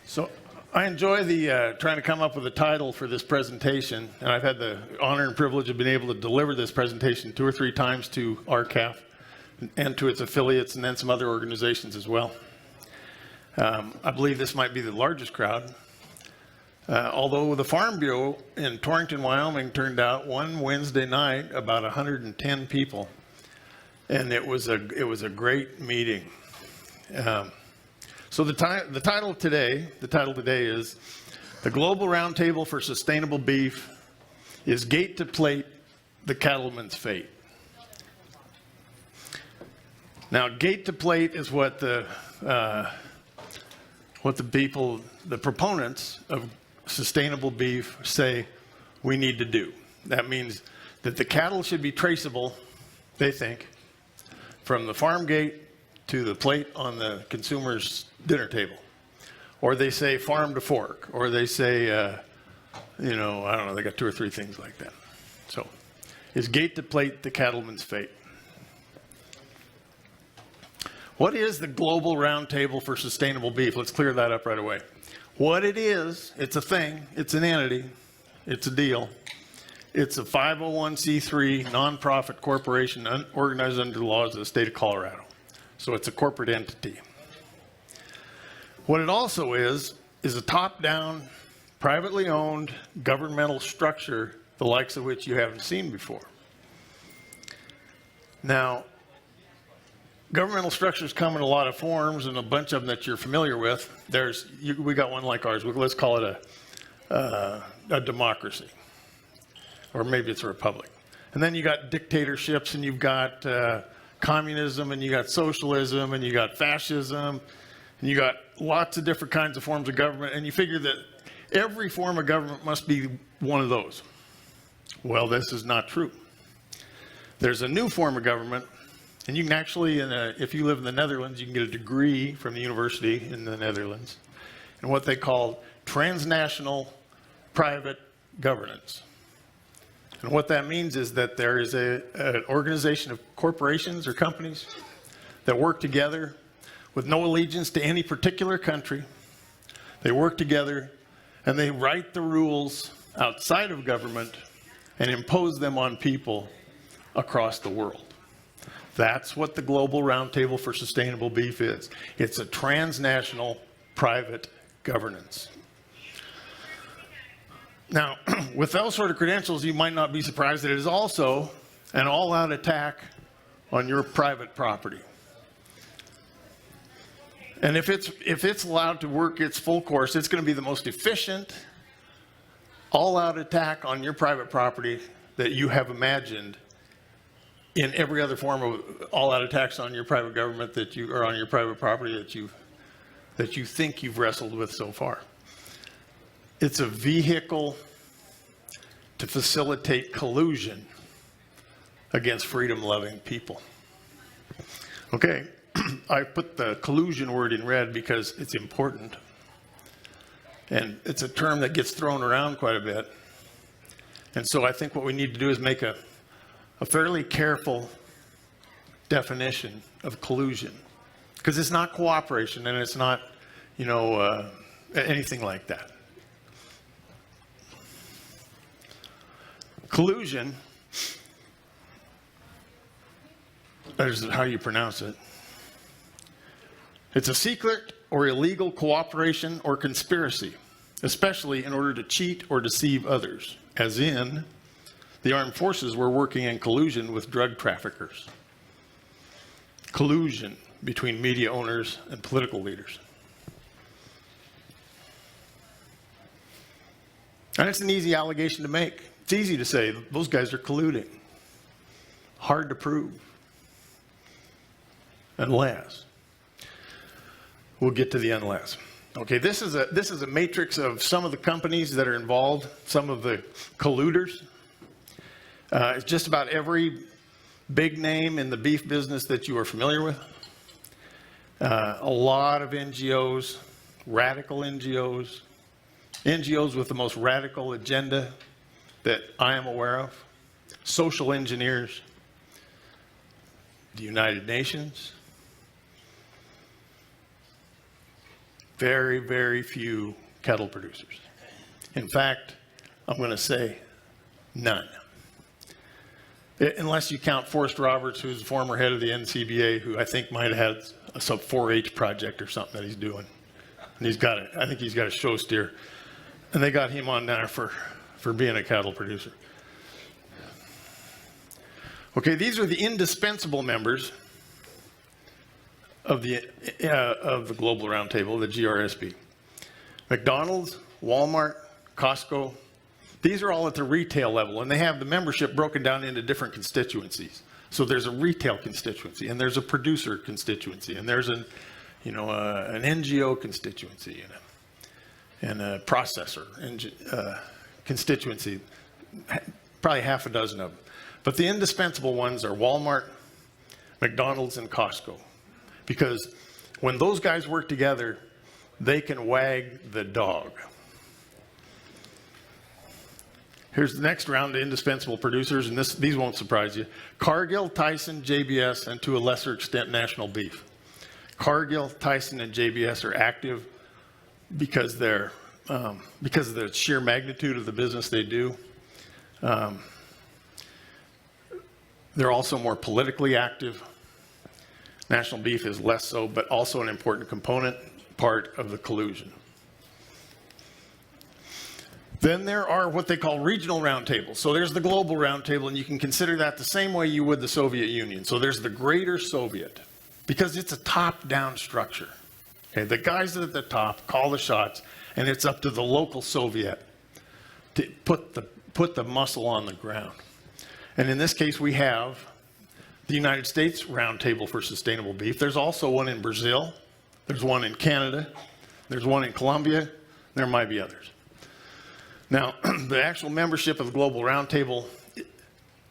So I enjoy the trying to come up with a title for this presentation, and I've had the honor and privilege of being able to deliver this presentation 2 or 3 times to RCAF and to its affiliates and then some other organizations as well. I believe this might be the largest crowd, although the Farm Bureau in Torrington, Wyoming turned out one Wednesday night about 110 people, and it was a great meeting. So the title today is The Global Roundtable for Sustainable Beef is Gate to Plate the Cattleman's Fate. Now, gate to plate is what the proponents of sustainable beef say we need to do. That means that the cattle should be traceable, they think, from the farm gate to the plate on the consumer's dinner table. Or they say farm to fork, or they say, I don't know, they got 2 or 3 things like that. So, is gate to plate the cattleman's fate? What is the Global Roundtable for Sustainable Beef? Let's clear that up right away. What it is, it's a thing, it's an entity, it's a deal. It's a 501c3 nonprofit corporation organized under the laws of the state of Colorado. So it's a corporate entity. What it also is a top-down, privately owned governmental structure, the likes of which you haven't seen before. Now, governmental structures come in a lot of forms, and a bunch of them that you're familiar with. We got one like ours. Let's call it a democracy, or maybe it's a republic. And then you got dictatorships, and you've got communism, and you got socialism, and you got fascism, and you got lots of different kinds of forms of government, and you figure that every form of government must be one of those. Well, this is not true. There's a new form of government, and you can actually, if you live in the Netherlands, you can get a degree from the university in the Netherlands, in what they call transnational private governance. And what that means is that there is an organization of corporations or companies that work together with no allegiance to any particular country. They work together and they write the rules outside of government and impose them on people across the world. That's what the Global Roundtable for Sustainable Beef is. It's a transnational private governance. Now, with those sort of credentials, you might not be surprised that it is also an all-out attack on your private property. And if it's allowed to work its full course, it's going to be the most efficient all-out attack on your private property that you have imagined in every other form of all-out attacks on your private government or on your private property that you think you've wrestled with so far. It's a vehicle to facilitate collusion against freedom-loving people. Okay, I put the collusion word in red because it's important. And it's a term that gets thrown around quite a bit. And so I think what we need to do is make a fairly careful definition of collusion. Because it's not cooperation and it's not, anything like that. Collusion, that is how you pronounce it. It's a secret or illegal cooperation or conspiracy, especially in order to cheat or deceive others, as in the armed forces were working in collusion with drug traffickers. Collusion between media owners and political leaders. And it's an easy allegation to make. It's easy to say, those guys are colluding. Hard to prove. Unless. We'll get to the unless. Okay, this is a matrix of some of the companies that are involved, some of the colluders. It's just about every big name in the beef business that you are familiar with. A lot of NGOs, radical NGOs, NGOs with the most radical agenda that I am aware of, social engineers, the United Nations, very, very few cattle producers. In fact, I'm going to say none. Unless you count Forrest Roberts, who's the former head of the NCBA, who I think might have had a sub 4-H project or something that he's doing. And I think he's got a show steer. And they got him on there for being a cattle producer. Okay, these are the indispensable members of the Global Roundtable, the GRSB. McDonald's, Walmart, Costco, these are all at the retail level, and they have the membership broken down into different constituencies. So there's a retail constituency, and there's a producer constituency, and there's an NGO constituency, and a processor constituency, probably half a dozen of them. But the indispensable ones are Walmart, McDonald's, and Costco. Because when those guys work together, they can wag the dog. Here's the next round of indispensable producers, and these won't surprise you. Cargill, Tyson, JBS, and to a lesser extent, National Beef. Cargill, Tyson, and JBS are active because of the sheer magnitude of the business they do. They're also more politically active. National Beef is less so, but also an important part of the collusion. Then there are what they call regional roundtables. So there's the global roundtable, and you can consider that the same way you would the Soviet Union. So there's the greater Soviet, because it's a top-down structure. Okay, the guys at the top call the shots, and it's up to the local Soviet to put the muscle on the ground. And in this case, we have the United States Roundtable for Sustainable Beef. There's also one in Brazil. There's one in Canada. There's one in Colombia. There might be others. Now, the actual membership of the Global Roundtable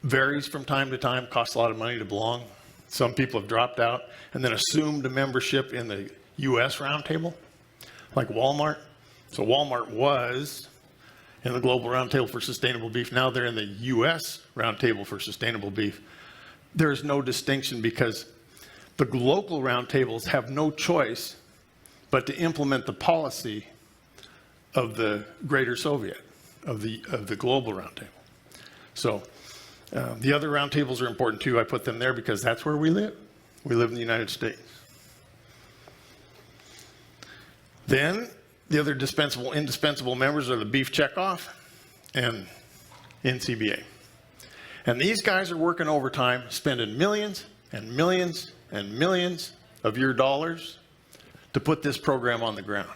varies from time to time, costs a lot of money to belong. Some people have dropped out and then assumed a membership in the U.S. Roundtable, like Walmart. So Walmart was in the Global Roundtable for Sustainable Beef. Now they're in the U.S. Roundtable for Sustainable Beef. There is no distinction because the local roundtables have no choice but to implement the policy of the greater Soviet, of the global roundtable. So the other roundtables are important too. I put them there because that's where we live. We live in the United States. Then the other indispensable members are the Beef Checkoff and NCBA. And these guys are working overtime, spending millions and millions and millions of your dollars to put this program on the ground.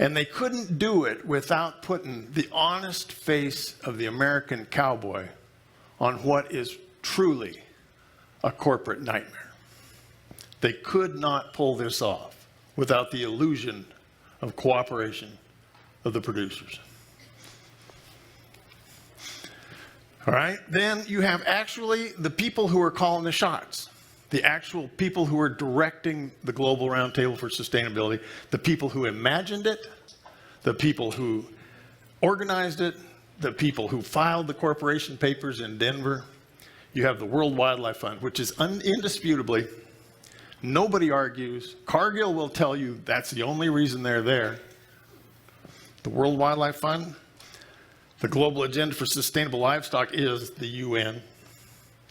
And they couldn't do it without putting the honest face of the American cowboy on what is truly a corporate nightmare. They could not pull this off without the illusion of cooperation of the producers. All right, then you have actually the people who are calling the shots, the actual people who are directing the Global Roundtable for Sustainability, the people who imagined it, the people who organized it, the people who filed the corporation papers in Denver. You have the World Wildlife Fund, which is indisputably, nobody argues. Cargill will tell you that's the only reason they're there. The World Wildlife Fund, the Global Agenda for Sustainable Livestock is the UN,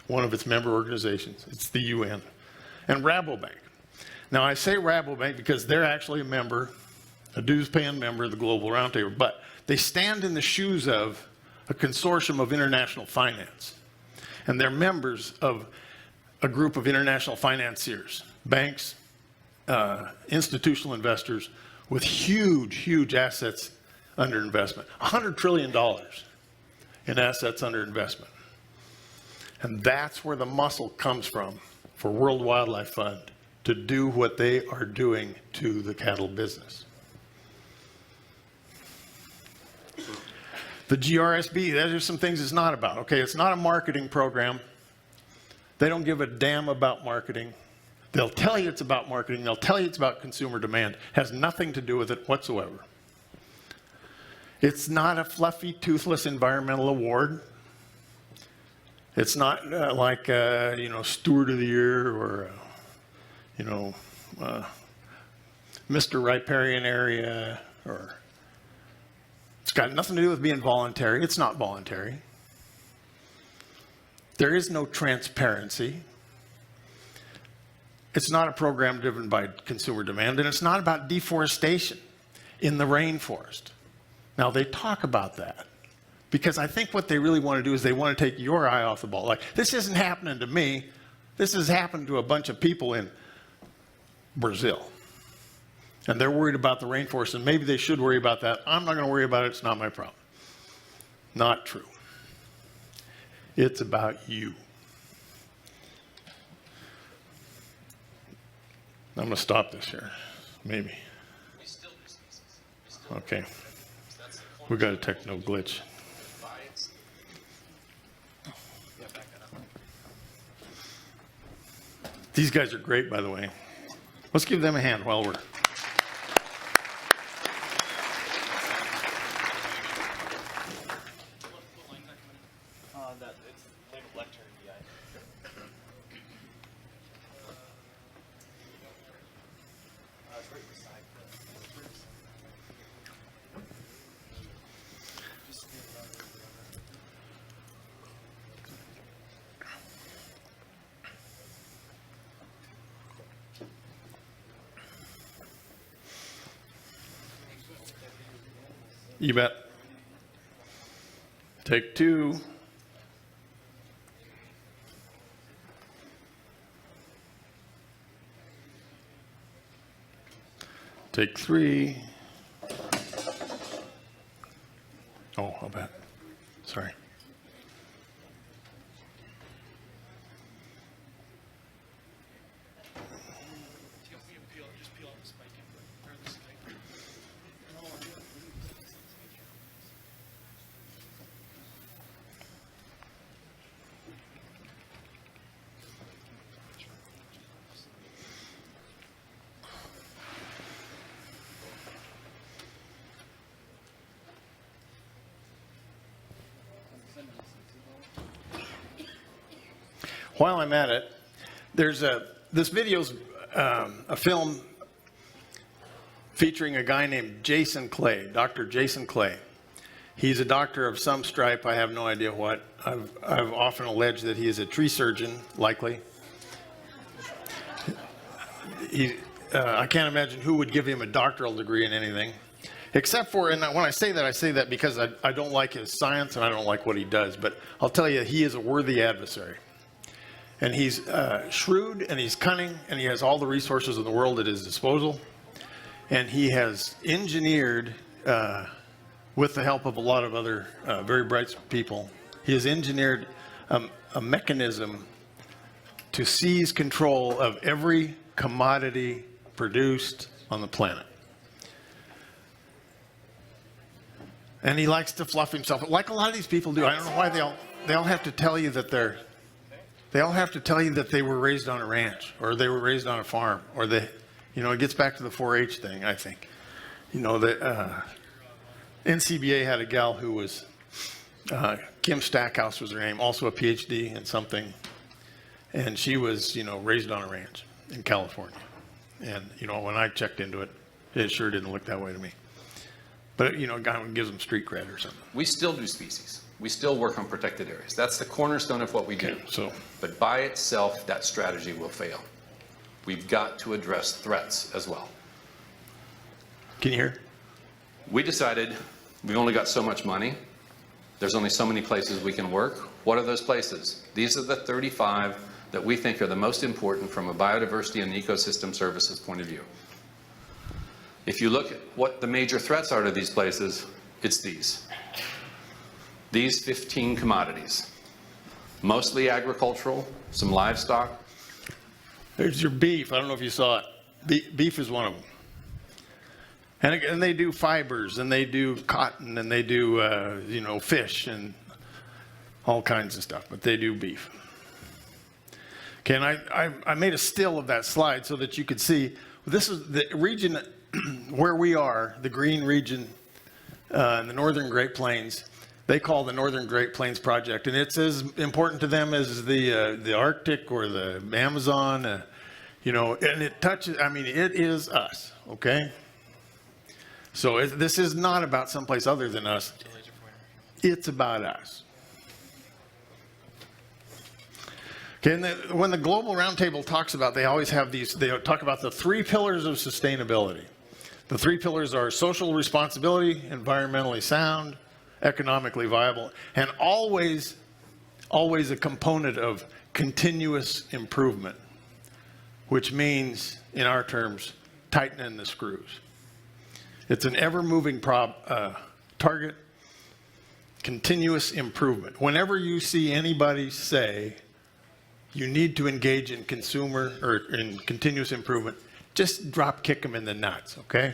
one of its member organizations. It's the UN. And Rabobank. Now, I say Rabobank because they're actually a member, a dues-paying member of the Global Roundtable, but they stand in the shoes of a consortium of international finance. And they're members of a group of international financiers, banks, institutional investors with huge, huge assets under investment, $100 trillion in assets under investment. And that's where the muscle comes from for World Wildlife Fund to do what they are doing to the cattle business. The GRSB, those are some things it's not about. Okay, it's not a marketing program. They don't give a damn about marketing. They'll tell you it's about marketing. They'll tell you it's about consumer demand. It has nothing to do with it whatsoever. It's not a fluffy, toothless environmental award. It's not like, Steward of the Year or, Mr. Riparian area, or it's got nothing to do with being voluntary. It's not voluntary. There is no transparency. It's not a program driven by consumer demand, and it's not about deforestation in the rainforest. Now, they talk about that because I think what they really want to do is they want to take your eye off the ball. Like, this isn't happening to me. This has happened to a bunch of people in Brazil. And they're worried about the rainforest, and maybe they should worry about that. I'm not going to worry about it. It's not my problem. Not true. It's about you. I'm going to stop this here. Maybe. Okay. We got a techno glitch. These guys are great, by the way. Let's give them a hand while we're... You bet. Take two. Take three. Oh, I'll bet. Sorry. While I'm at it, there's this video's a film featuring a guy named Jason Clay, Dr. Jason Clay. He's a doctor of some stripe. I have no idea what. I've often alleged that he is a tree surgeon, likely. I can't imagine who would give him a doctoral degree in anything. Except for, and when I say that because I don't like his science and I don't like what he does. But I'll tell you, he is a worthy adversary. And he's shrewd and he's cunning and he has all the resources in the world at his disposal. And he has engineered, with the help of a lot of other very bright people, he has engineered a mechanism to seize control of every commodity produced on the planet. And he likes to fluff himself, like a lot of these people do. I don't know why they all have to tell you that they all have to tell you that they were raised on a ranch or they were raised on a farm, or it gets back to the 4-H thing, I think. The NCBA had a gal who was, Kim Stackhouse was her name, also a PhD in something. And she was, raised on a ranch in California. And, when I checked into it, it sure didn't look that way to me. But, a guy gives them street cred or something. We still do species. We still work on protected areas. That's the cornerstone of what we do. So, but by itself, that strategy will fail. We've got to address threats as well. Can you hear? We decided we've only got so much money. There's only so many places we can work. What are those places? These are the 35 that we think are the most important from a biodiversity and ecosystem services point of view. If you look at what the major threats are to these places, it's these. These 15 commodities, mostly agricultural, some livestock. There's your beef. I don't know if you saw it. Beef is one of them. And they do fibers, and they do cotton, and they do, fish, and all kinds of stuff. But they do beef. Okay, and I made a still of that slide so that you could see. This is the region where we are, the green region in the northern Great Plains. They call the Northern Great Plains Project, and it's as important to them as the Arctic or the Amazon. You know, and it touches, I mean, it is us, okay? So this is not about someplace other than us. It's about us. Okay, and when the Global Roundtable talks about, they always have these, they talk about the 3 pillars of sustainability. The 3 pillars are social responsibility, environmentally sound, economically viable, and always a component of continuous improvement, which means, in our terms, tightening the screws. It's an ever-moving target, continuous improvement. Whenever you see anybody say you need to engage in consumer or in continuous improvement, just drop kick them in the nuts, okay?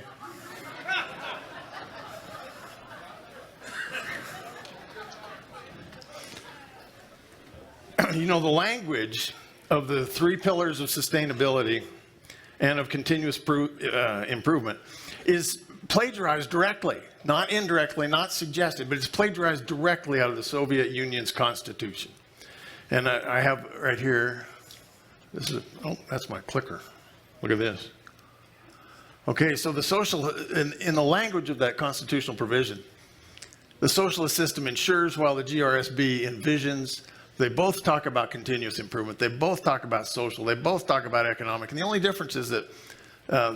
You know, the language of the 3 pillars of sustainability and of continuous improvement is plagiarized directly, not indirectly, not suggested, but it's plagiarized directly out of the Soviet Union's constitution. And I have right here, this is, oh, that's my clicker. Look at this. Okay, so the social, in the language of that constitutional provision, the socialist system ensures while the GRSB envisions. They both talk about continuous improvement. They both talk about social. They both talk about economic. And the only difference is that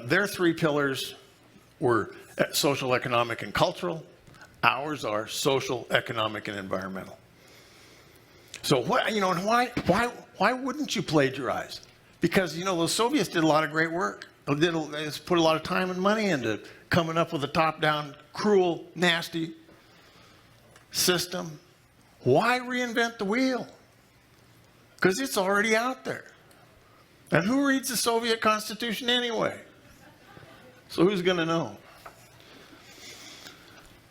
their 3 pillars were social, economic, and cultural. Ours are social, economic, and environmental. So what, you know, and why wouldn't you plagiarize? Because, you know, the Soviets did a lot of great work. They put a lot of time and money into coming up with a top-down, cruel, nasty system. Why reinvent the wheel? Because it's already out there. And who reads the Soviet Constitution anyway? So who's going to know?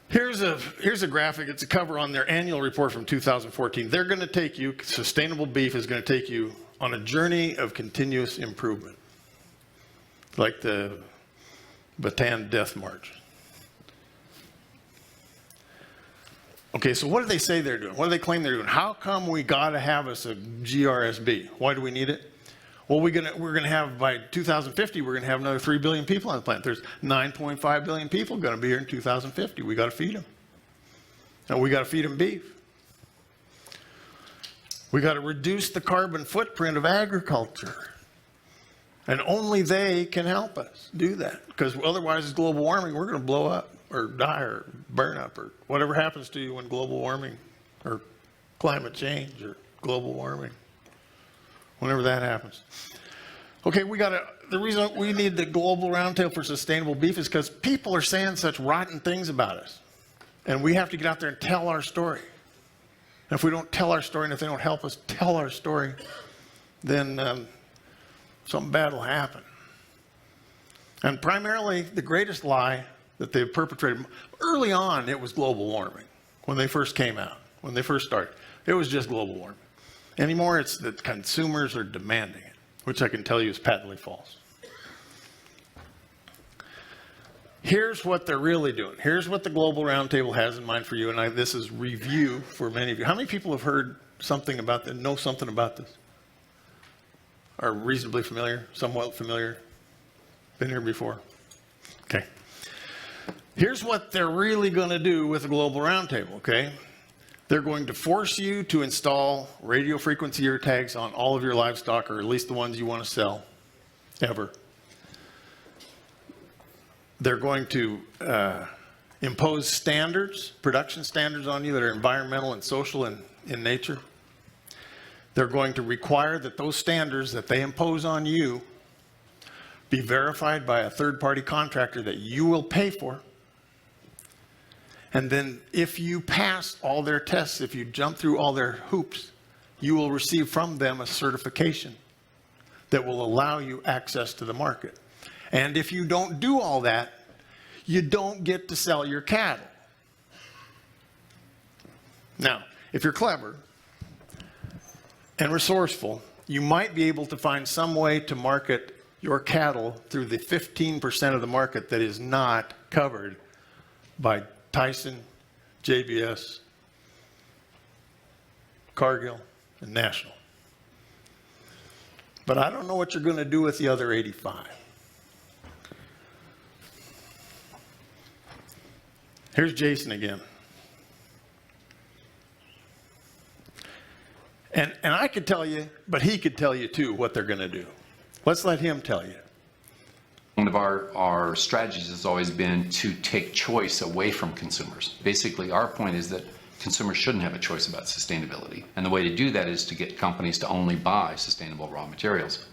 Here's a graphic. It's a cover on their annual report from 2014. They're going to take you, Sustainable Beef is going to take you on a journey of continuous improvement. Like the Bataan Death March. Okay, so what do they say they're doing? What do they claim they're doing? How come we got to have us a GRSB? Why do we need it? Well, we're going to have, by 2050, we're going to have another 3 billion people on the planet. There's 9.5 billion people going to be here in 2050. We got to feed them. And we got to feed them beef. We got to reduce the carbon footprint of agriculture. And only they can help us do that. Because otherwise, it's global warming, we're going to blow up or die or burn up or whatever happens to you when global warming or climate change or global warming, whenever that happens. Okay, the reason we need the Global Roundtable for Sustainable Beef is because people are saying such rotten things about us. And we have to get out there and tell our story. And if we don't tell our story, and if they don't help us tell our story, then something bad will happen. And primarily, the greatest lie that they've perpetrated, early on, it was global warming. When they first came out, when they first started, it was just global warming. Anymore, it's that consumers are demanding it, which I can tell you is patently false. Here's what they're really doing. Here's what the Global Roundtable has in mind for you, and this is review for many of you. How many people have heard something about this, know something about this? Are reasonably familiar, somewhat familiar? Been here before? Okay. Here's what they're really going to do with the Global Roundtable, okay? They're going to force you to install radio frequency ear tags on all of your livestock, or at least the ones you want to sell, ever. They're going to impose standards, production standards on you that are environmental and social in nature. They're going to require that those standards that they impose on you be verified by a third-party contractor that you will pay for. And then if you pass all their tests, if you jump through all their hoops, you will receive from them a certification that will allow you access to the market. And if you don't do all that, you don't get to sell your cattle. Now, if you're clever and resourceful, you might be able to find some way to market your cattle through the 15% of the market that is not covered by Tyson, JBS, Cargill, and National. but I don't know what you're going to do with the other 85. Here's Jason again. And I could tell you, but he could tell you too what they're going to do. Let's let him tell you. One of our strategies has always been to take choice away from consumers. Basically, our point is that consumers shouldn't have a choice about sustainability. And the way to do that is to get companies to only buy sustainable raw materials.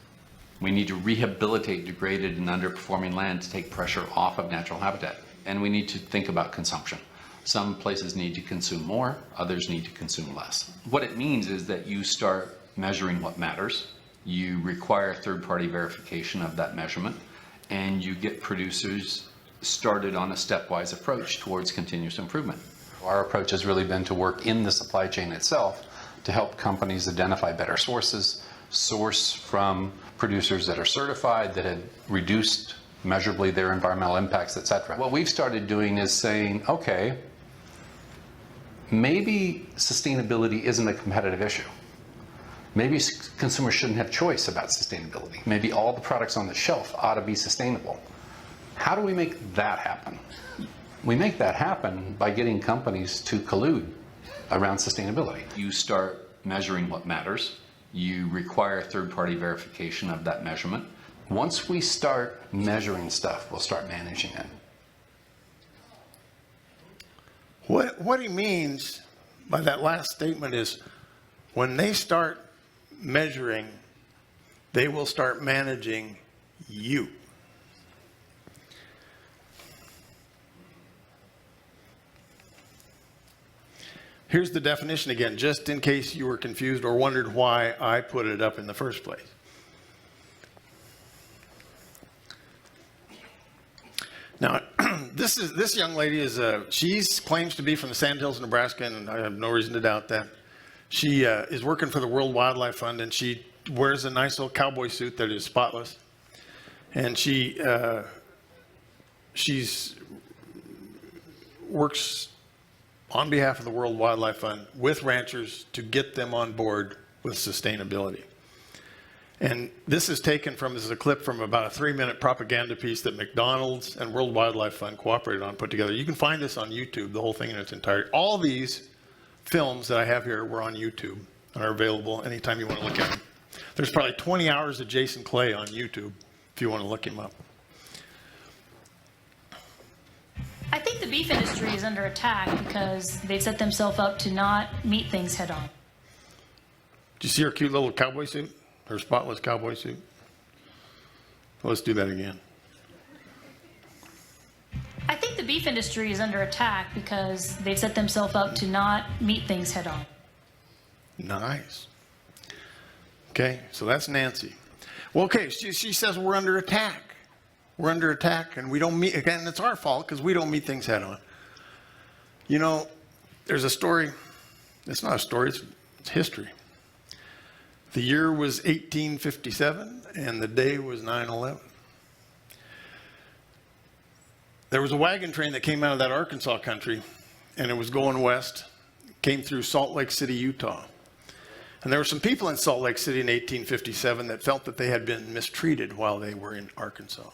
We need to rehabilitate degraded and underperforming land to take pressure off of natural habitat. And we need to think about consumption. Some places need to consume more, others need to consume less. What it means is that you start measuring what matters, you require third-party verification of that measurement, and you get producers started on a stepwise approach towards continuous improvement. Our approach has really been to work in the supply chain itself to help companies identify better sources, source from producers that are certified, that have reduced measurably their environmental impacts, etc. What we've started doing is saying, okay, maybe sustainability isn't a competitive issue. Maybe consumers shouldn't have choice about sustainability. Maybe all the products on the shelf ought to be sustainable. How do we make that happen? We make that happen by getting companies to collude around sustainability. You start measuring what matters. You require third-party verification of that measurement. Once we start measuring stuff, we'll start managing it. What he means by that last statement is when they start measuring, they will start managing you. Here's the definition again, just in case you were confused or wondered why I put it up in the first place. Now, this young lady is she claims to be from the Sand Hills, Nebraska, and I have no reason to doubt that. She is working for the World Wildlife Fund, and she wears a nice little cowboy suit that is spotless. And she's works on behalf of the World Wildlife Fund with ranchers to get them on board with sustainability. And this is taken from, this is a clip from about a 3-minute propaganda piece that McDonald's and World Wildlife Fund cooperated on, put together. You can find this on YouTube, the whole thing in its entirety. All these films that I have here were on YouTube and are available anytime you want to look at them. There's probably 20 hours of Jason Clay on YouTube if you want to look him up. I think the beef industry is under attack because they've set themselves up to not meet things head on. Did you see her cute little cowboy suit? Her spotless cowboy suit? Let's do that again. I think the beef industry is under attack because they've set themselves up to not meet things head on. Nice. Okay, so that's Nancy. Well, okay, she says we're under attack. We're under attack, and we don't meet, again, it's our fault because we don't meet things head on. You know, there's a story, it's not a story, it's history. The year was 1857, and the day was 9/11. There was a wagon train that came out of that Arkansas country, and it was going west, came through Salt Lake City, Utah. And there were some people in Salt Lake City in 1857 that felt that they had been mistreated while they were in Arkansas.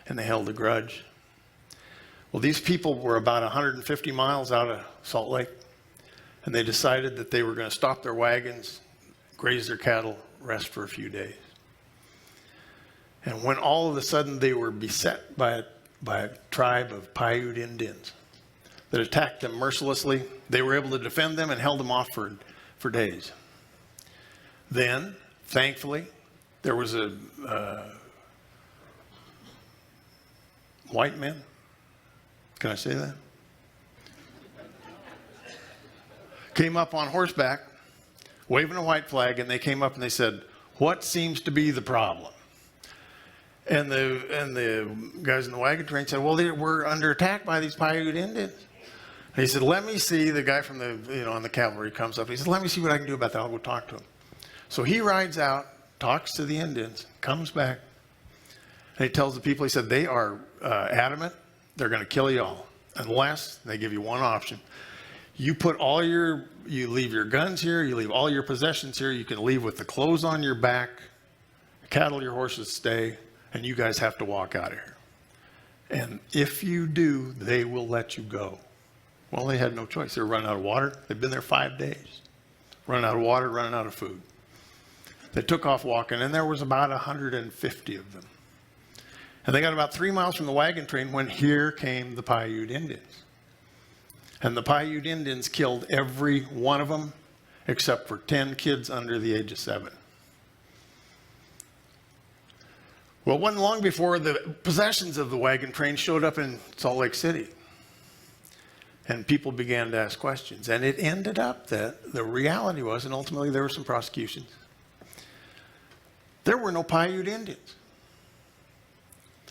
And they held a grudge. Well, these people were about 150 miles out of Salt Lake, and they decided that they were going to stop their wagons, graze their cattle, rest for a few days. And when all of a sudden they were beset by a tribe of Paiute Indians that attacked them mercilessly, they were able to defend them and held them off for days. Then, thankfully, there was a white man. Can I say that? Came up on horseback, waving a white flag, and they came up and they said, "What seems to be the problem?" And the guys in the wagon train said, "Well, we're under attack by these Paiute Indians." And he said, "Let me see." The guy from on the cavalry comes up. He said, "Let me see what I can do about that. I'll go talk to him." So he rides out, talks to the Indians, comes back, and he tells the people, he said, they are adamant. They're going to kill you all unless they give you one option. You leave your guns here, you leave all your possessions here, you can leave with the clothes on your back cattle, your horses stay, and you guys have to walk out of here. And if you do, they will let you go. Well, they had no choice. They were running out of water. They've been there 5 days. Running out of water, running out of food. They took off walking, and there was about 150 of them. And they got about 3 miles from the wagon train when here came the Paiute Indians. And the Paiute Indians killed every one of them except for 10 kids under the age of 7. Well, it wasn't long before the possessions of the wagon train showed up in Salt Lake City. And people began to ask questions. And it ended up that the reality was, and ultimately there were some prosecutions, there were no Paiute Indians.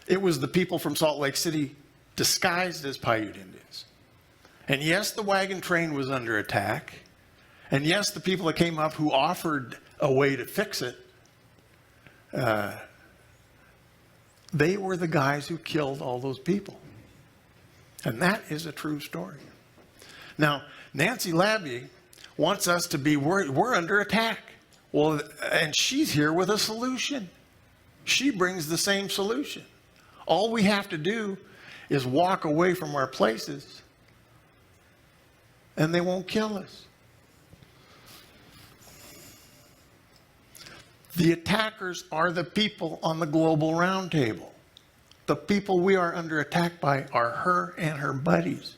It was the people from Salt Lake City disguised as Paiute Indians. And yes, the wagon train was under attack. And yes, the people that came up who offered a way to fix it, they were the guys who killed all those people. And that is a true story. Now, Nancy Labby wants us to be worried. We're under attack. Well, and she's here with a solution. She brings the same solution. All we have to do is walk away from our places, and they won't kill us. The attackers are the people on the global roundtable. The people we are under attack by are her and her buddies.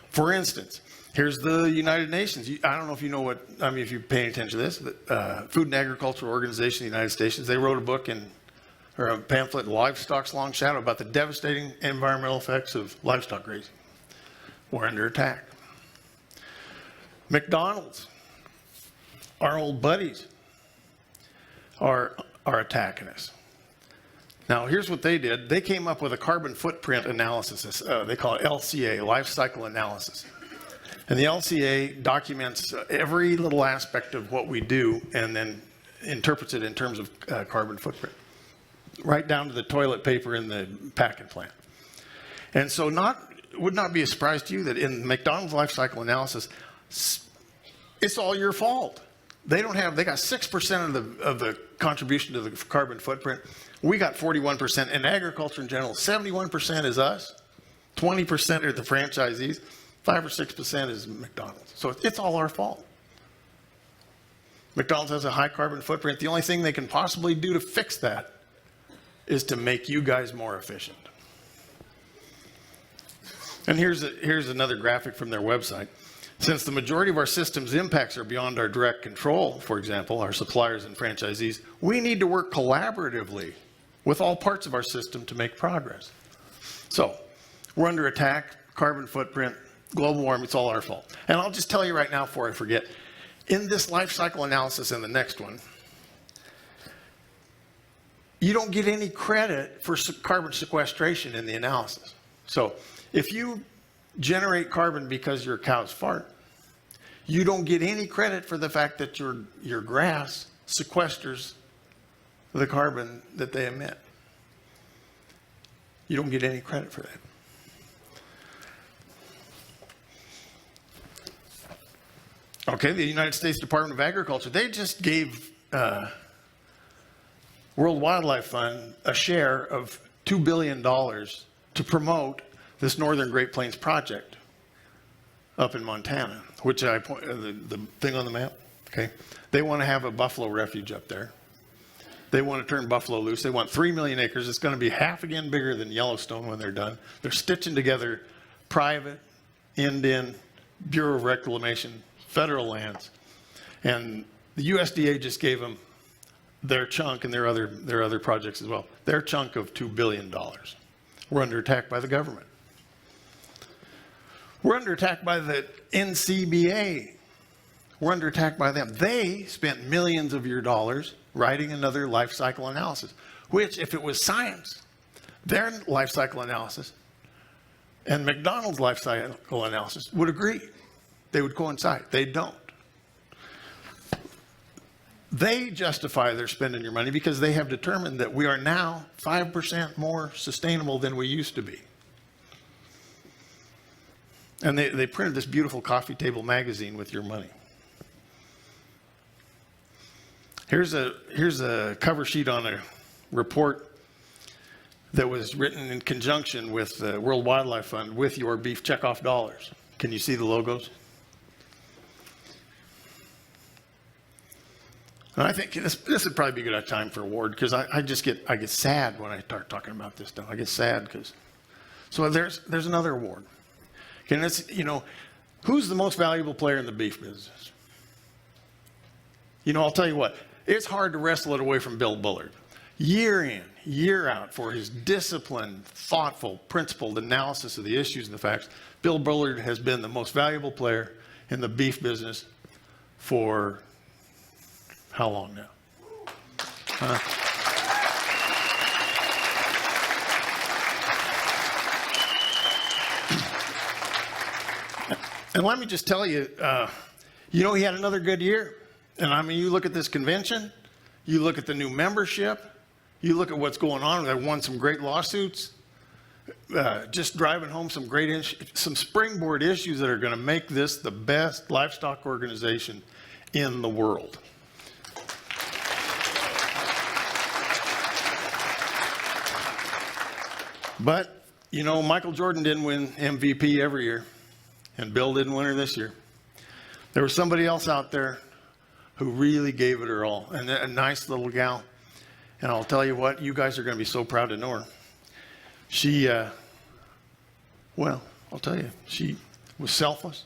For instance, here's the United Nations. I don't know if you know what, I mean, if you're paying attention to this, the Food and Agriculture Organization of the United States, they wrote a book or a pamphlet, Livestock's Long Shadow, about the devastating environmental effects of livestock grazing. We're under attack. McDonald's, our old buddies, are attacking us. Now, here's what they did. They came up with a carbon footprint analysis. They call it LCA, life cycle analysis. And the LCA documents every little aspect of what we do and then interprets it in terms of carbon footprint, right down to the toilet paper in the packing plant. And so it would not be a surprise to you that in McDonald's life cycle analysis, it's all your fault. They got 6% of the contribution to the carbon footprint. We got 41%. In agriculture in general, 71% is us, 20% are the franchisees, 5 or 6% is McDonald's. So it's all our fault. McDonald's has a high carbon footprint. The only thing they can possibly do to fix that is to make you guys more efficient. And here's another graphic from their website. Since the majority of our system's impacts are beyond our direct control, for example, our suppliers and franchisees, we need to work collaboratively with all parts of our system to make progress. So, we're under attack, carbon footprint, global warming, it's all our fault. And I'll just tell you right now before I forget, in this life cycle analysis and the next one, you don't get any credit for carbon sequestration in the analysis. So, if you generate carbon because your cows fart, you don't get any credit for the fact that your grass sequesters the carbon that they emit. You don't get any credit for that. Okay, the United States Department of Agriculture, they just gave World Wildlife Fund a share of $2 billion to promote this Northern Great Plains project up in Montana, which the thing on the map, okay? They want to have a buffalo refuge up there. They want to turn buffalo loose. They want 3 million acres. It's going to be half again bigger than Yellowstone when they're done. They're stitching together private, Indian, Bureau of Reclamation, federal lands. And the USDA just gave them their chunk and their other projects as well. Their chunk of $2 billion. We're under attack by the government. We're under attack by the NCBA. We're under attack by them. They spent millions of your dollars writing another life cycle analysis, which, if it was science, their life cycle analysis and McDonald's life cycle analysis would agree. They would coincide. They don't. They justify their spending your money because they have determined that we are now 5% more sustainable than we used to be. And they printed this beautiful coffee table magazine with your money. Here's a cover sheet on a report that was written in conjunction with the World Wildlife Fund with your beef checkoff dollars. Can you see the logos? And I think this would probably be a good time for an award, because I get sad when I start talking about this stuff. I get sad because, so there's another award. Okay, and it's, who's the most valuable player in the beef business? I'll tell you what, it's hard to wrestle it away from Bill Bullard. Year in, year out, for his disciplined, thoughtful, principled analysis of the issues and the facts, Bill Bullard has been the most valuable player in the beef business for how long now? And let me just tell you, he had another good year. And I mean, you look at this convention, you look at the new membership, you look at what's going on. They won some great lawsuits, just driving home some some springboard issues that are going to make this the best livestock organization in the world. But, Michael Jordan didn't win MVP every year, and Bill didn't win her this year. There was somebody else out there who really gave it her all, and a nice little gal. And I'll tell you what, you guys are going to be so proud to know her. She, I'll tell you, she was selfless.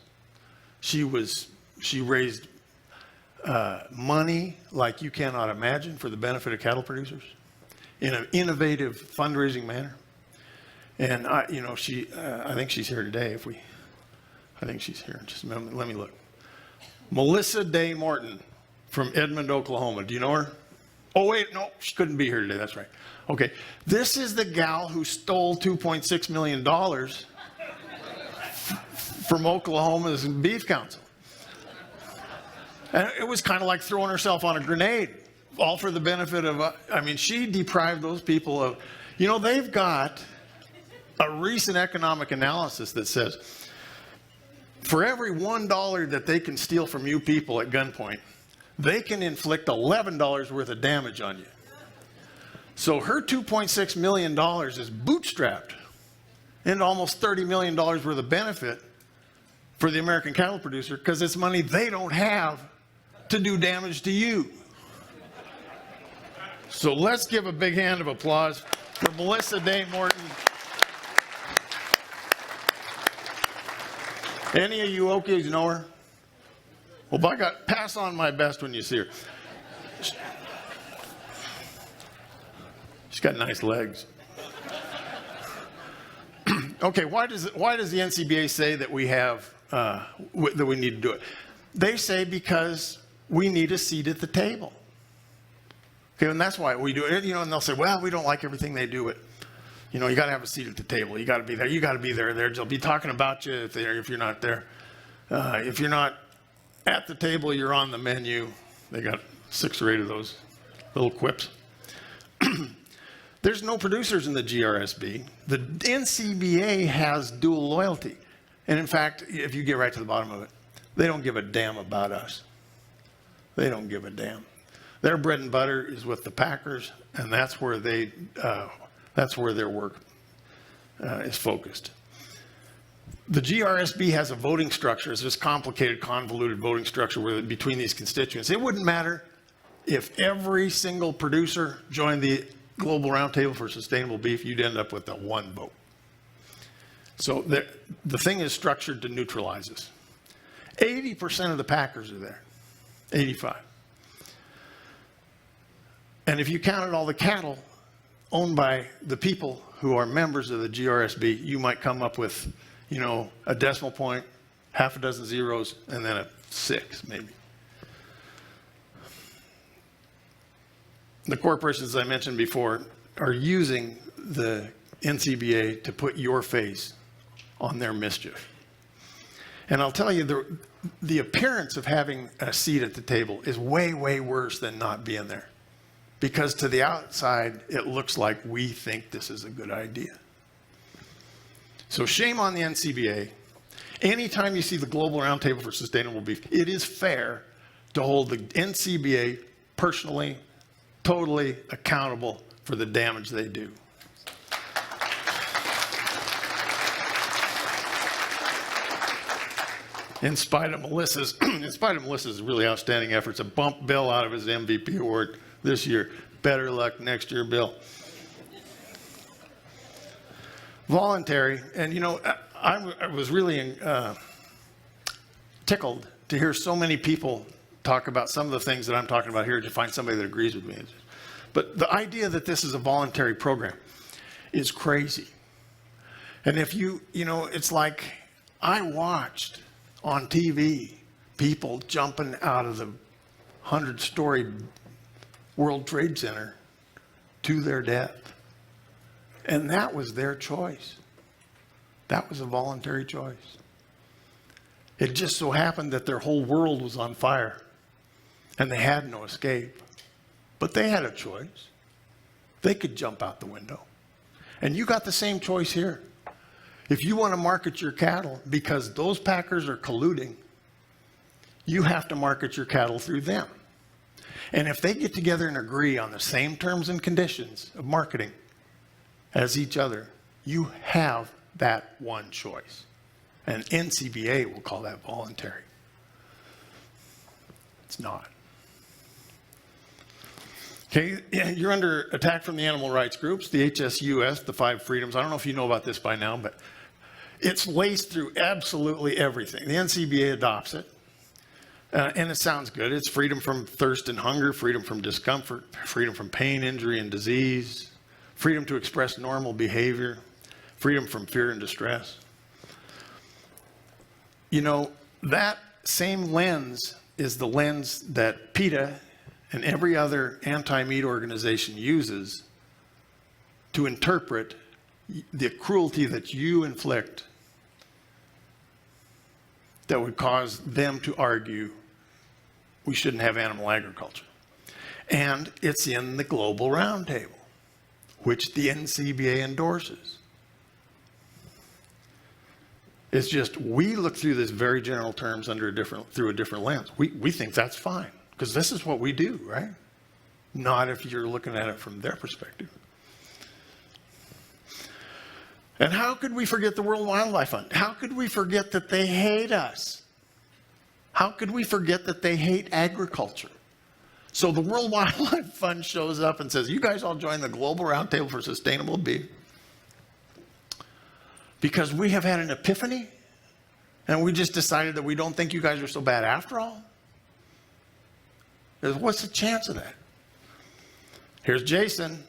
She raised money like you cannot imagine for the benefit of cattle producers in an innovative fundraising manner. And I think she's here today. I think she's here. Just a moment, let me look. Melissa Day Morton from Edmond, Oklahoma. Do you know her? Oh, wait, no, she couldn't be here today. That's right. Okay. This is the gal who stole $2.6 million from Oklahoma's Beef Council. And it was kind of like throwing herself on a grenade, all for the benefit of, she deprived those people of, they've got a recent economic analysis that says for every $1 that they can steal from you people at gunpoint, they can inflict $11 worth of damage on you. So her $2.6 million is bootstrapped into almost $30 million worth of benefit for the American cattle producer, because it's money they don't have to do damage to you. So let's give a big hand of applause for Melissa Day Morton. Any of you Okies know her? Well, by God, pass on my best when you see her. She's got nice legs. Okay, why does the NCBA say that we have that we need to do it? They say because we need a seat at the table. Okay, and that's why we do it. And they'll say, well, we don't like everything they do, but you got to have a seat at the table. You got to be there. You got to be there. They'll be talking about you if you're not there. If you're not at the table, you're on the menu. They got 6 or 8 of those little quips. There's no producers in the GRSB. The NCBA has dual loyalty. And in fact, if you get right to the bottom of it, they don't give a damn about us. They don't give a damn. Their bread and butter is with the packers, and that's where their work is focused. The GRSB has a voting structure. It's this complicated, convoluted voting structure between these constituents. It wouldn't matter if every single producer joined the Global Roundtable for Sustainable Beef. You'd end up with a 1 vote. So the thing is structured to neutralize us. 80% of the packers are there. 85. And if you counted all the cattle owned by the people who are members of the GRSB, you might come up with, a decimal point, half a dozen zeros, and then a 6, maybe. The corporations I mentioned before are using the NCBA to put your face on their mischief. And I'll tell you, the appearance of having a seat at the table is way, way worse than not being there. Because to the outside, it looks like we think this is a good idea. So shame on the NCBA. Anytime you see the Global Roundtable for Sustainable Beef, it is fair to hold the NCBA personally, totally accountable for the damage they do. In spite of Melissa's really outstanding efforts, a bump Bill out of his MVP award this year. Better luck next year, Bill. Voluntary, and you know, I was really tickled to hear so many people talk about some of the things that I'm talking about here, to find somebody that agrees with me. But the idea that this is a voluntary program is crazy. And if you know, it's like I watched on TV people jumping out of the 100-story World Trade Center to their death. And that was their choice. That was a voluntary choice. It just so happened that their whole world was on fire and they had no escape. But they had a choice. They could jump out the window. And you got the same choice here. If you want to market your cattle because those packers are colluding, you have to market your cattle through them. And if they get together and agree on the same terms and conditions of marketing as each other, you have that one choice. And NCBA will call that voluntary. It's not. Okay, you're under attack from the animal rights groups, the HSUS, the 5 freedoms. I don't know if you know about this by now, but it's laced through absolutely everything. The NCBA adopts it, and it sounds good. It's freedom from thirst and hunger, freedom from discomfort, freedom from pain, injury, and disease, freedom to express normal behavior, freedom from fear and distress. You know, that same lens is the lens that PETA and every other anti-meat organization uses to interpret the cruelty that you inflict that would cause them to argue we shouldn't have animal agriculture. And it's in the Global Roundtable, which the NCBA endorses. It's just we look through this very general terms through a different lens. We think that's fine, because this is what we do, right? Not if you're looking at it from their perspective. And how could we forget the World Wildlife Fund? How could we forget that they hate us? How could we forget that they hate agriculture? So the World Wildlife Fund shows up and says, you guys all join the Global Roundtable for Sustainable Beef. Because we have had an epiphany and we just decided that we don't think you guys are so bad after all. What's the chance of that? Here's Jason.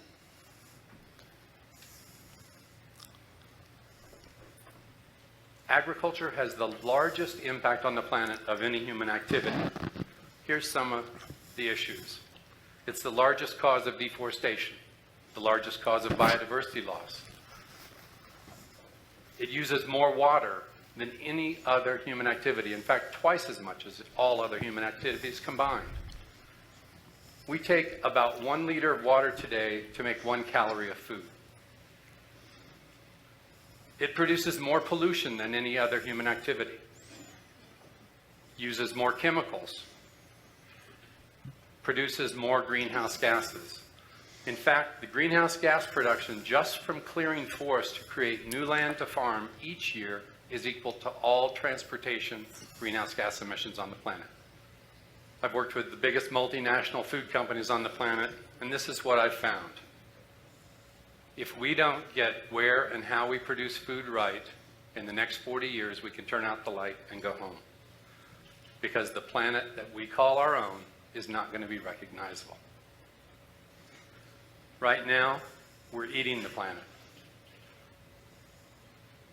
Agriculture has the largest impact on the planet of any human activity. Here's some of the issues. It's the largest cause of deforestation, the largest cause of biodiversity loss. It uses more water than any other human activity. In fact, twice as much as all other human activities combined. We take about 1 liter of water today to make 1 calorie of food. It produces more pollution than any other human activity. Uses more chemicals. Produces more greenhouse gases. In fact, the greenhouse gas production just from clearing forests to create new land to farm each year is equal to all transportation greenhouse gas emissions on the planet. I've worked with the biggest multinational food companies on the planet, and this is what I've found. If we don't get where and how we produce food right, in the next 40 years, we can turn out the light and go home. Because the planet that we call our own is not going to be recognizable. Right now, we're eating the planet.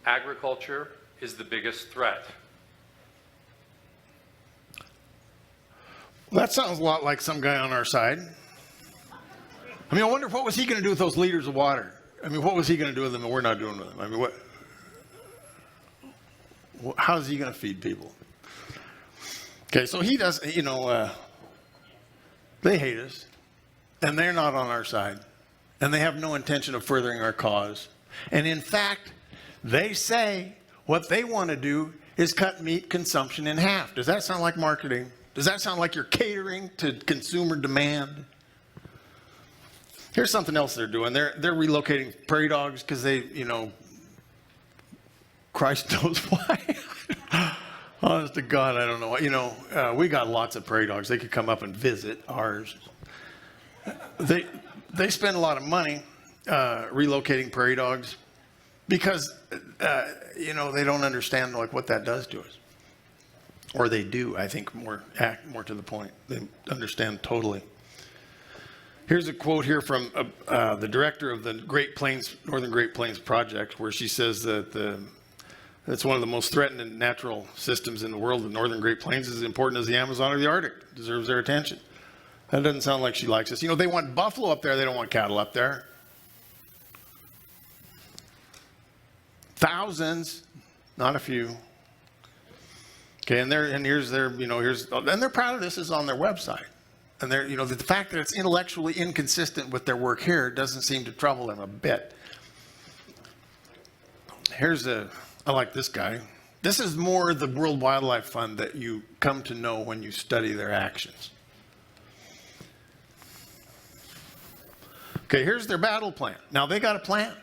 Agriculture is the biggest threat. Well, that sounds a lot like some guy on our side. I mean, I wonder what was he going to do with those liters of water? I mean, what was he going to do with them that we're not doing with them? I mean, how's he going to feed people? Okay, so he does, you know, they hate us, and they're not on our side, and they have no intention of furthering our cause. And in fact, they say what they want to do is cut meat consumption in half. Does that sound like marketing? Does that sound like you're catering to consumer demand? Here's something else they're doing. They're relocating prairie dogs because they, Christ knows why. Honest to God, I don't know. We got lots of prairie dogs. They could come up and visit ours. They spend a lot of money relocating prairie dogs because, they don't understand like what that does to us. Or they do, I think, more to the point. They understand totally. Here's a quote here from the director of the Northern Great Plains Project, where she says that it's one of the most threatened natural systems in the world. The Northern Great Plains is as important as the Amazon or the Arctic. Deserves their attention. That doesn't sound like she likes us. They want buffalo up there. They don't want cattle up there. Thousands, not a few. Okay, and they're proud of this. Is on their website. And the fact that it's intellectually inconsistent with their work here doesn't seem to trouble them a bit. I like this guy. This is more the World Wildlife Fund that you come to know when you study their actions. Okay, here's their battle plan. Now they got a plan.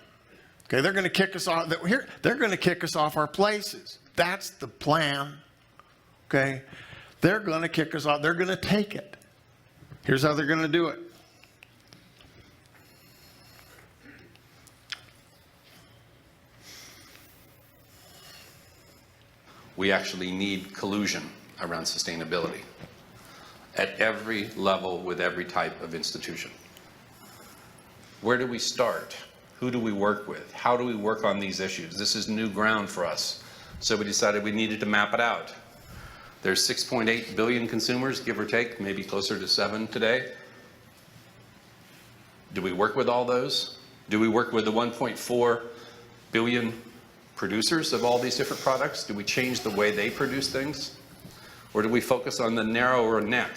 Okay, they're going to kick us off. They're going to kick us off our places. That's the plan. Okay, they're going to kick us off. They're going to take it. Here's how they're going to do it. We actually need collusion around sustainability at every level with every type of institution. Where do we start? Who do we work with? How do we work on these issues? This is new ground for us. So we decided we needed to map it out. There's 6.8 billion consumers, give or take, maybe closer to 7 today. Do we work with all those? Do we work with the 1.4 billion producers of all these different products? Do we change the way they produce things? Or do we focus on the narrower neck,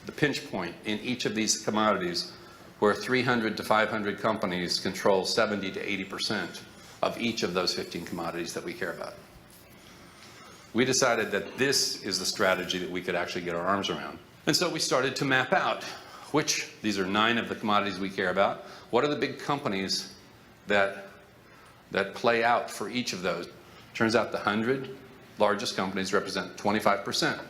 the pinch point in each of these commodities, where 300 to 500 companies control 70 to 80% of each of those 15 commodities that we care about? We decided that this is the strategy that we could actually get our arms around. And so we started to map out these are 9 of the commodities we care about. What are the big companies that play out for each of those? Turns out the 100 largest companies represent 25%.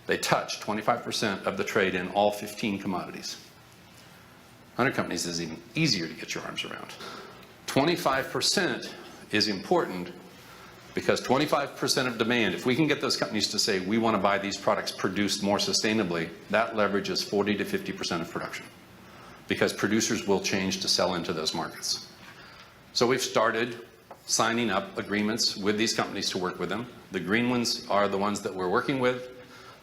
They touch 25% of the trade in all 15 commodities. 100 companies is even easier to get your arms around. 25% is important because 25% of demand, if we can get those companies to say, we want to buy these products produced more sustainably, that leverages 40 to 50% of production because producers will change to sell into those markets. So we've started signing up agreements with these companies to work with them. The green ones are the ones that we're working with.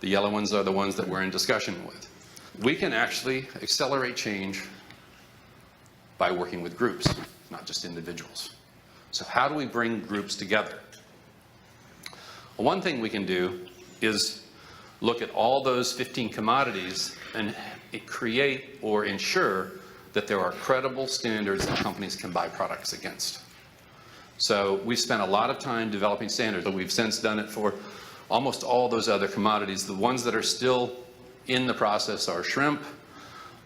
The yellow ones are the ones that we're in discussion with. We can actually accelerate change by working with groups, not just individuals. So how do we bring groups together? Well, one thing we can do is look at all those 15 commodities and create or ensure that there are credible standards that companies can buy products against. So we've spent a lot of time developing standards, but we've since done it for almost all those other commodities. The ones that are still in the process are shrimp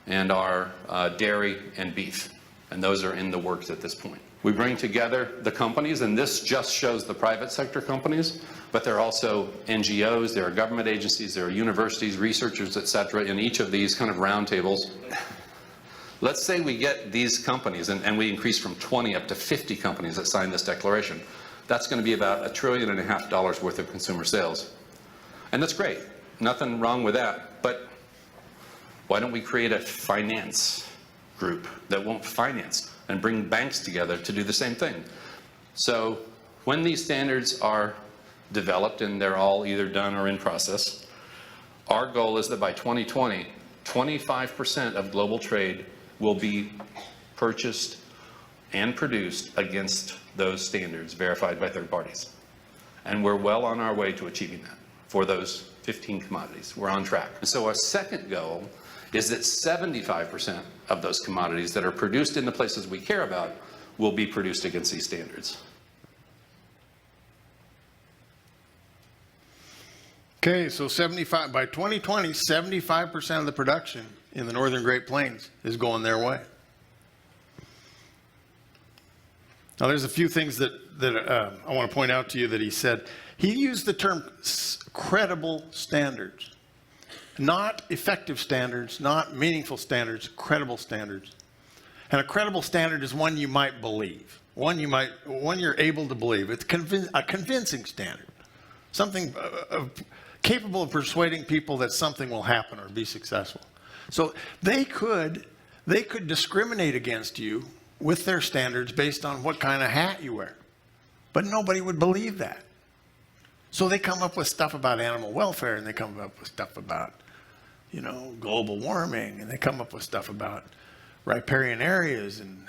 and are dairy and beef, and those are in the works at this point. We bring together the companies, and this just shows the private sector companies, but there are also NGOs, there are government agencies, there are universities, researchers, et cetera, in each of these kind of roundtables. Let's say we get these companies, and we increase from 20 up to 50 companies that sign this declaration. That's going to be about $1.5 trillion worth of consumer sales. And that's great. Nothing wrong with that. But why don't we create a finance group that won't finance and bring banks together to do the same thing? So when these standards are developed, and they're all either done or in process, our goal is that by 2020, 25% of global trade will be purchased and produced against those standards verified by third parties. And we're well on our way to achieving that for those 15 commodities. We're on track. So our second goal is that 75% of those commodities that are produced in the places we care about will be produced against these standards. Okay, so 75, by 2020, 75% of the production in the northern Great Plains is going their way. Now, there's a few things that I want to point out to you that he said. He used the term credible standards, not effective standards, not meaningful standards, credible standards. And a credible standard is one you might believe, one you're able to believe. It's a convincing standard, something capable of persuading people that something will happen or be successful. So they could discriminate against you with their standards based on what kind of hat you wear. But nobody would believe that. So they come up with stuff about animal welfare, and they come up with stuff about, global warming, and they come up with stuff about riparian areas and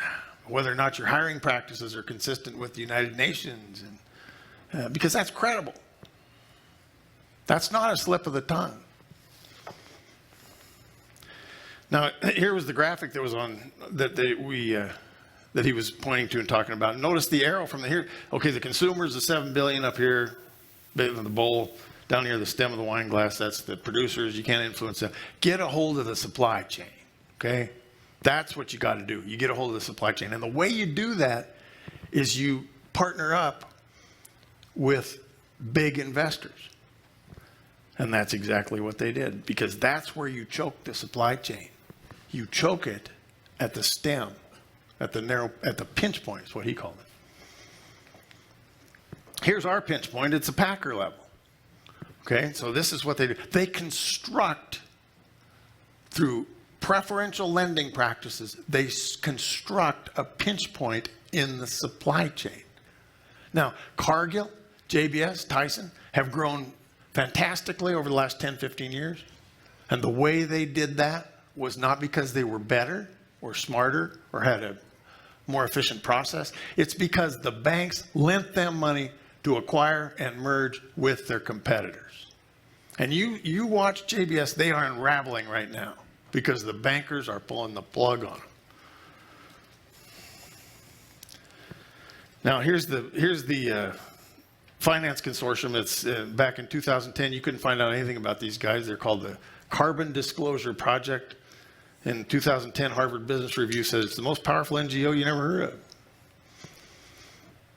whether or not your hiring practices are consistent with the United Nations, and because that's credible. That's not a slip of the tongue. Now, here was the graphic that was on that he was pointing to and talking about. Notice the arrow from here. Okay, the consumers, the 7 billion up here, the bowl down here, the stem of the wine glass. That's the producers. You can't influence them. Get a hold of the supply chain. Okay, that's what you got to do. You get a hold of the supply chain, and the way you do that is you partner up with big investors. And that's exactly what they did, because that's where you choke the supply chain. You choke it at the stem, at the pinch point is what he called it. Here's our pinch point. It's a packer level. Okay, so this is what they do. They construct, through preferential lending practices, they construct a pinch point in the supply chain. Now, Cargill, JBS, Tyson have grown fantastically over the last 10, 15 years. And the way they did that was not because they were better or smarter or had a more efficient process. It's because the banks lent them money to acquire and merge with their competitors. And you watch JBS, they are unraveling right now because the bankers are pulling the plug on them. Now, here's the finance consortium. It's back in 2010. You couldn't find out anything about these guys. They're called the Carbon Disclosure Project. In 2010, Harvard Business Review says it's the most powerful NGO you never heard of.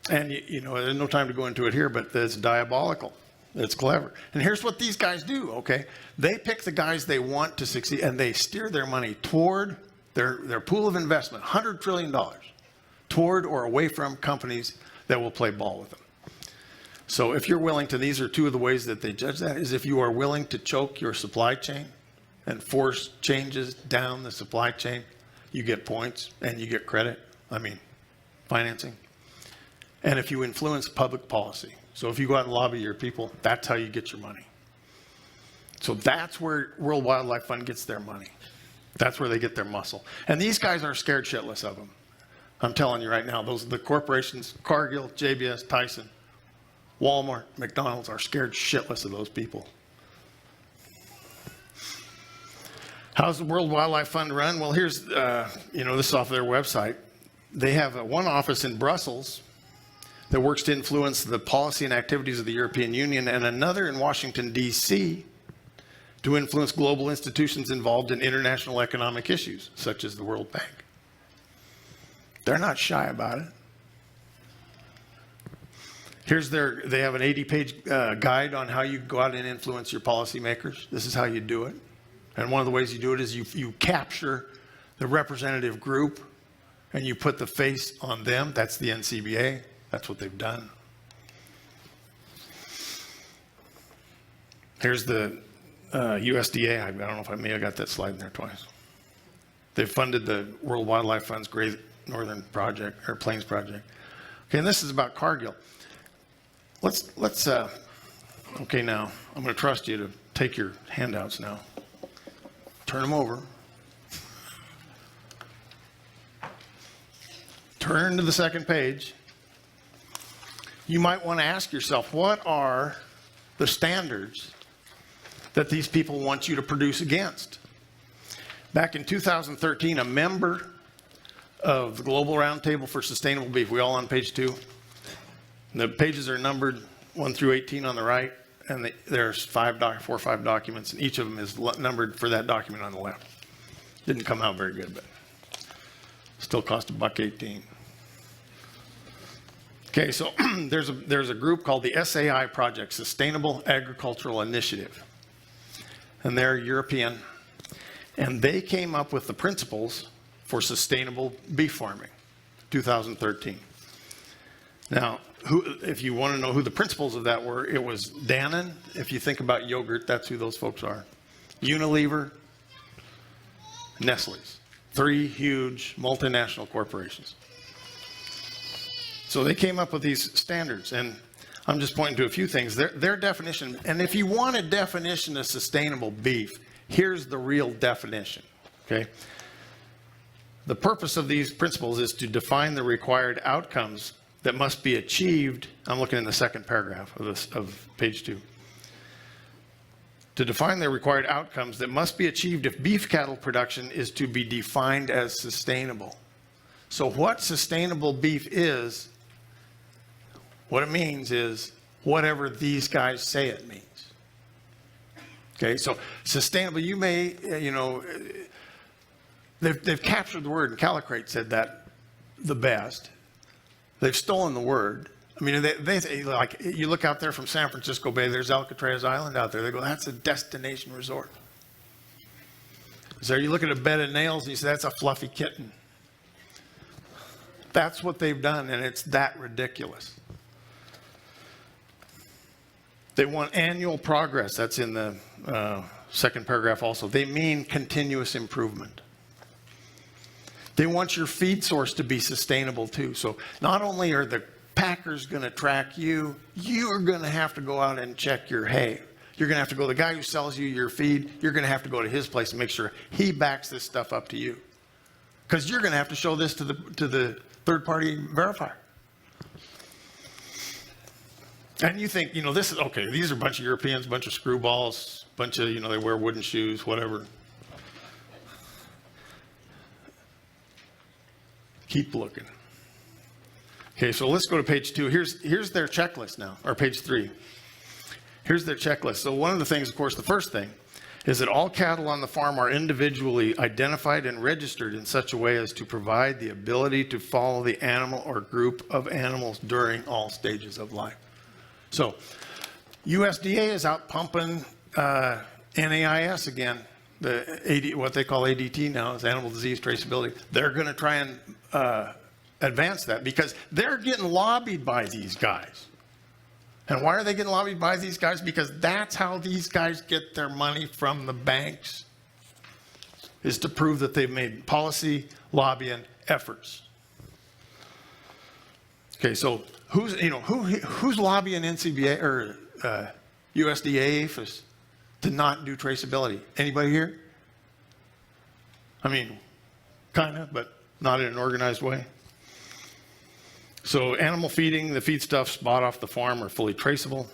And there's no time to go into it here, but it's diabolical. It's clever. And here's what these guys do, okay? They pick the guys they want to succeed, and they steer their money toward their pool of investment, $100 trillion, toward or away from companies that will play ball with them. So if you're willing to, these are two of the ways that they judge that, is if you are willing to choke your supply chain and force changes down the supply chain, you get points and you get credit, financing. And if you influence public policy. So if you go out and lobby your people, that's how you get your money. So that's where World Wildlife Fund gets their money. That's where they get their muscle. And these guys are scared shitless of them. I'm telling you right now, the corporations, Cargill, JBS, Tyson, Walmart, McDonald's are scared shitless of those people. How's the World Wildlife Fund run? Well, here's, this is off their website. They have one office in Brussels that works to influence the policy and activities of the European Union, and another in Washington, D.C., to influence global institutions involved in international economic issues, such as the World Bank. They're not shy about it. They have an 80-page guide on how you go out and influence your policymakers. This is how you do it. And one of the ways you do it is you capture the representative group and you put the face on them. That's the NCBA. That's what they've done. Here's the USDA. I don't know if I may have got that slide in there twice. They funded the World Wildlife Fund's Great Northern Project, or Plains Project. Okay, and this is about Cargill. Okay, now, I'm going to trust you to take your handouts now. Turn them over. Turn to the second page. You might want to ask yourself, what are the standards that these people want you to produce against? Back in 2013, a member of the Global Roundtable for Sustainable Beef, we all on page 2? The pages are numbered 1 through 18 on the right. and there's 4 or 5 documents, and each of them is numbered for that document on the left. Didn't come out very good, but still cost $1.18. Okay, so there's a group called the SAI Project, Sustainable Agricultural Initiative, and they're European, and they came up with the principles for sustainable beef farming, 2013. Now, if you want to know who the principles of that were, it was Dannon. If you think about yogurt, that's who those folks are. Unilever, Nestle's, 3 huge multinational corporations. So they came up with these standards, and I'm just pointing to a few things. Their definition, and if you want a definition of sustainable beef, here's the real definition, okay? The purpose of these principles is to define the required outcomes that must be achieved. I'm looking in the second paragraph of page 2. To define the required outcomes that must be achieved if beef cattle production is to be defined as sustainable. So what sustainable beef is, what it means is whatever these guys say it means. Okay, so sustainable, you may, they've captured the word, and Calicrate said that the best. They've stolen the word. I mean, they like, you look out there from San Francisco Bay, there's Alcatraz Island out there. They go, that's a destination resort. So you look at a bed of nails and you say, that's a fluffy kitten. That's what they've done, and it's that ridiculous. They want annual progress. That's in the second paragraph also. They mean continuous improvement. They want your feed source to be sustainable too. So not only are the packers going to track you, you're going to have to go out and check your hay. You're going to have to go, the guy who sells you your feed, you're going to have to go to his place and make sure he backs this stuff up to you. Because you're going to have to show this to the third-party verifier. And you think, this is, okay, these are a bunch of Europeans, a bunch of screwballs, a bunch of, they wear wooden shoes, whatever. Keep looking. Okay, so let's go to page 2. Here's their checklist now, or page 3. Here's their checklist. So one of the things, of course, the first thing is that all cattle on the farm are individually identified and registered in such a way as to provide the ability to follow the animal or group of animals during all stages of life. So USDA is out pumping NAIS again, what they call ADT now is animal disease traceability. They're going to try and advance that because they're getting lobbied by these guys. And why are they getting lobbied by these guys? Because that's how these guys get their money from the banks, is to prove that they've made policy lobbying efforts. Okay, so who's lobbying NCBA or USDA APHIS to not do traceability? Anybody here? I mean, kind of, but not in an organized way. So animal feeding, the feedstuffs bought off the farm are fully traceable.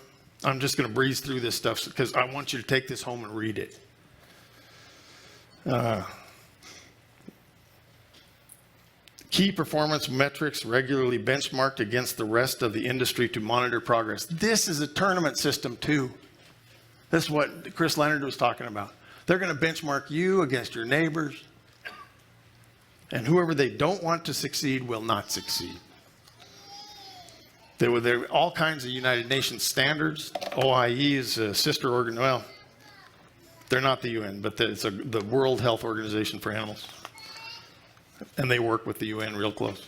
I'm just going to breeze through this stuff because I want you to take this home and read it. Key performance metrics regularly benchmarked against the rest of the industry to monitor progress. This is a tournament system too. This is what Chris Leonard was talking about. They're going to benchmark you against your neighbors, and whoever they don't want to succeed will not succeed. There were all kinds of United Nations standards. OIE is a sister organ. Well, they're not the UN, but it's the World Health Organization for Animals. And they work with the UN real close.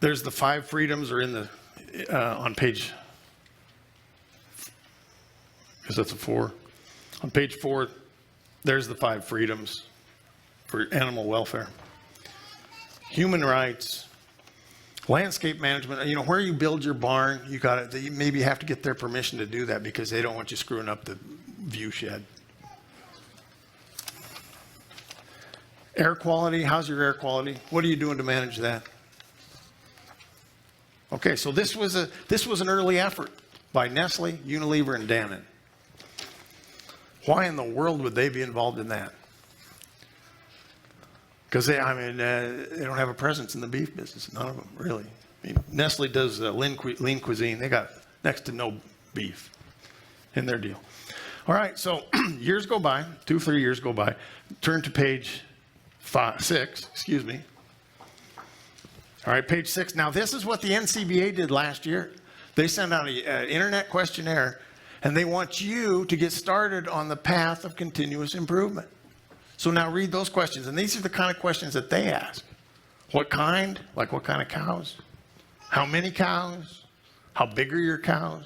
There's the 5 freedoms are in the on page, because that's a 4. On page 4, there's the 5 freedoms for animal welfare. Human rights, landscape management. Where you build your barn, you maybe have to get their permission to do that because they don't want you screwing up the view shed. Air quality, how's your air quality? What are you doing to manage that? Okay, so this was an early effort by Nestle, Unilever, and Dannon. Why in the world would they be involved in that? Because they don't have a presence in the beef business. None of them, really. I mean, Nestle does lean cuisine. They got next to no beef in their deal. All right, so years go by, 2, 3 years go by. Turn to page 6, excuse me. All right, page 6. Now, this is what the NCBA did last year. They sent out an internet questionnaire, and they want you to get started on the path of continuous improvement. So now read those questions, and these are the kind of questions that they ask. What kind? Like what kind of cows? How many cows? How big are your cows?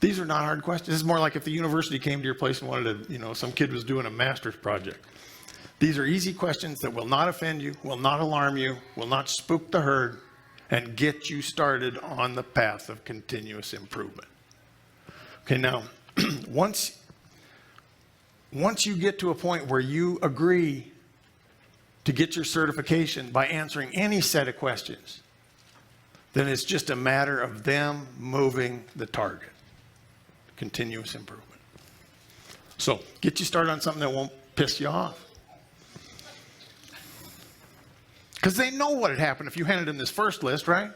These are not hard questions. This is more like if the university came to your place and wanted to, some kid was doing a master's project. These are easy questions that will not offend you, will not alarm you, will not spook the herd, and get you started on the path of continuous improvement. Okay, now, once you get to a point where you agree to get your certification by answering any set of questions, then it's just a matter of them moving the target. Continuous improvement. So, get you started on something that won't piss you off. Because they know what had happened if you handed them this first list, right?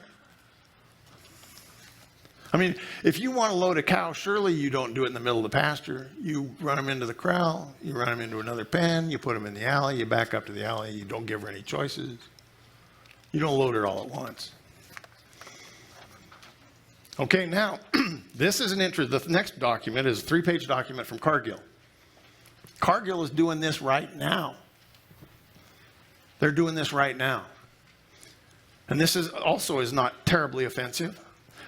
I mean, if you want to load a cow, surely you don't do it in the middle of the pasture. You run them into the corral, you run them into another pen, you put them in the alley, you back up to the alley, you don't give her any choices. You don't load her all at once. Okay, now, this is the next document is a 3-page document from Cargill. Cargill is doing this right now. They're doing this right now. And this is not terribly offensive,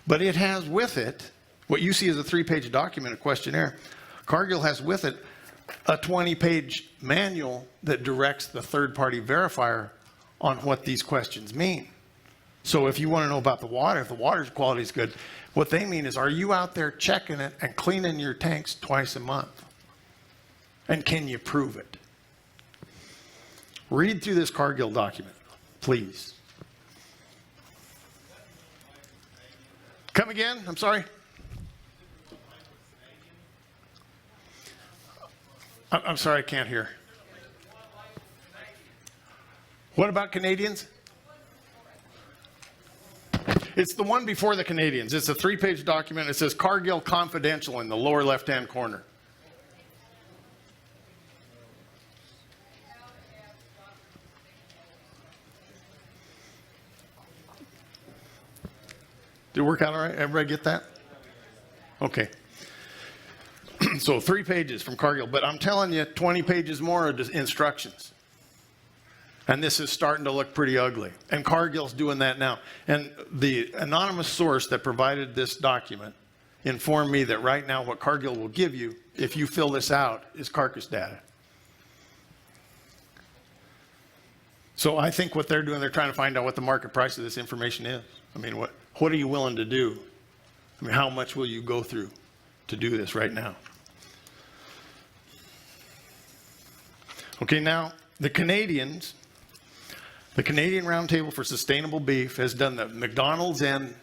but it has with it, what you see as a 3-page document, a questionnaire. Cargill has with it a 20-page manual that directs the third-party verifier on what these questions mean. So if you want to know about the water, if the water's quality is good, what they mean is, are you out there checking it and cleaning your tanks twice a month? And can you prove it? Read through this Cargill document, please. Come again? I'm sorry. I'm sorry, I can't hear. What about Canadians? It's the one before the Canadians. It's a 3-page document. It says Cargill Confidential in the lower left-hand corner. Did it work out all right? Everybody get that? Okay. So 3 pages from Cargill, but I'm telling you, 20 pages more are just instructions. And this is starting to look pretty ugly. And Cargill's doing that now. And the anonymous source that provided this document informed me that right now what Cargill will give you, if you fill this out, is carcass data. So I think what they're doing, they're trying to find out what the market price of this information is. I mean, what are you willing to do? I mean, how much will you go through to do this right now? Okay, now, the Canadian Roundtable for Sustainable Beef has done the McDonald's and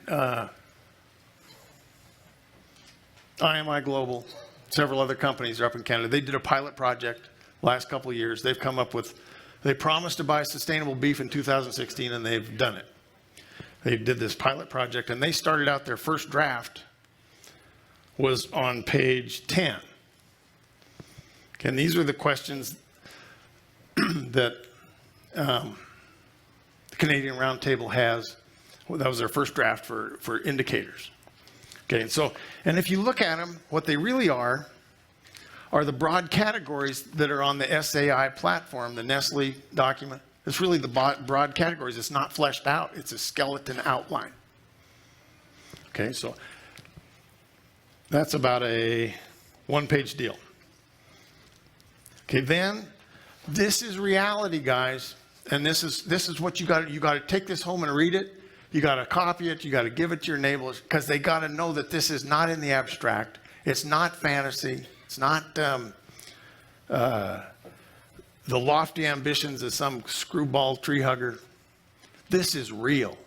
IMI Global, several other companies are up in Canada. They did a pilot project last couple of years. They've come up with, they promised to buy sustainable beef in 2016, and they've done it. They did this pilot project, and they started out their first draft was on page 10. Okay, and these are the questions that the Canadian Roundtable has. Well, that was their first draft for indicators. Okay, and if you look at them, what they really are the broad categories that are on the SAI platform, the Nestle document. It's really the broad categories. It's not fleshed out. It's a skeleton outline. Okay, so that's about a 1-page deal. Okay, then this is reality, guys, and this is what you got to take this home and read it. You got to copy it. You got to give it to your neighbors because they got to know that this is not in the abstract. It's not fantasy. It's not the lofty ambitions of some screwball tree hugger. This is real.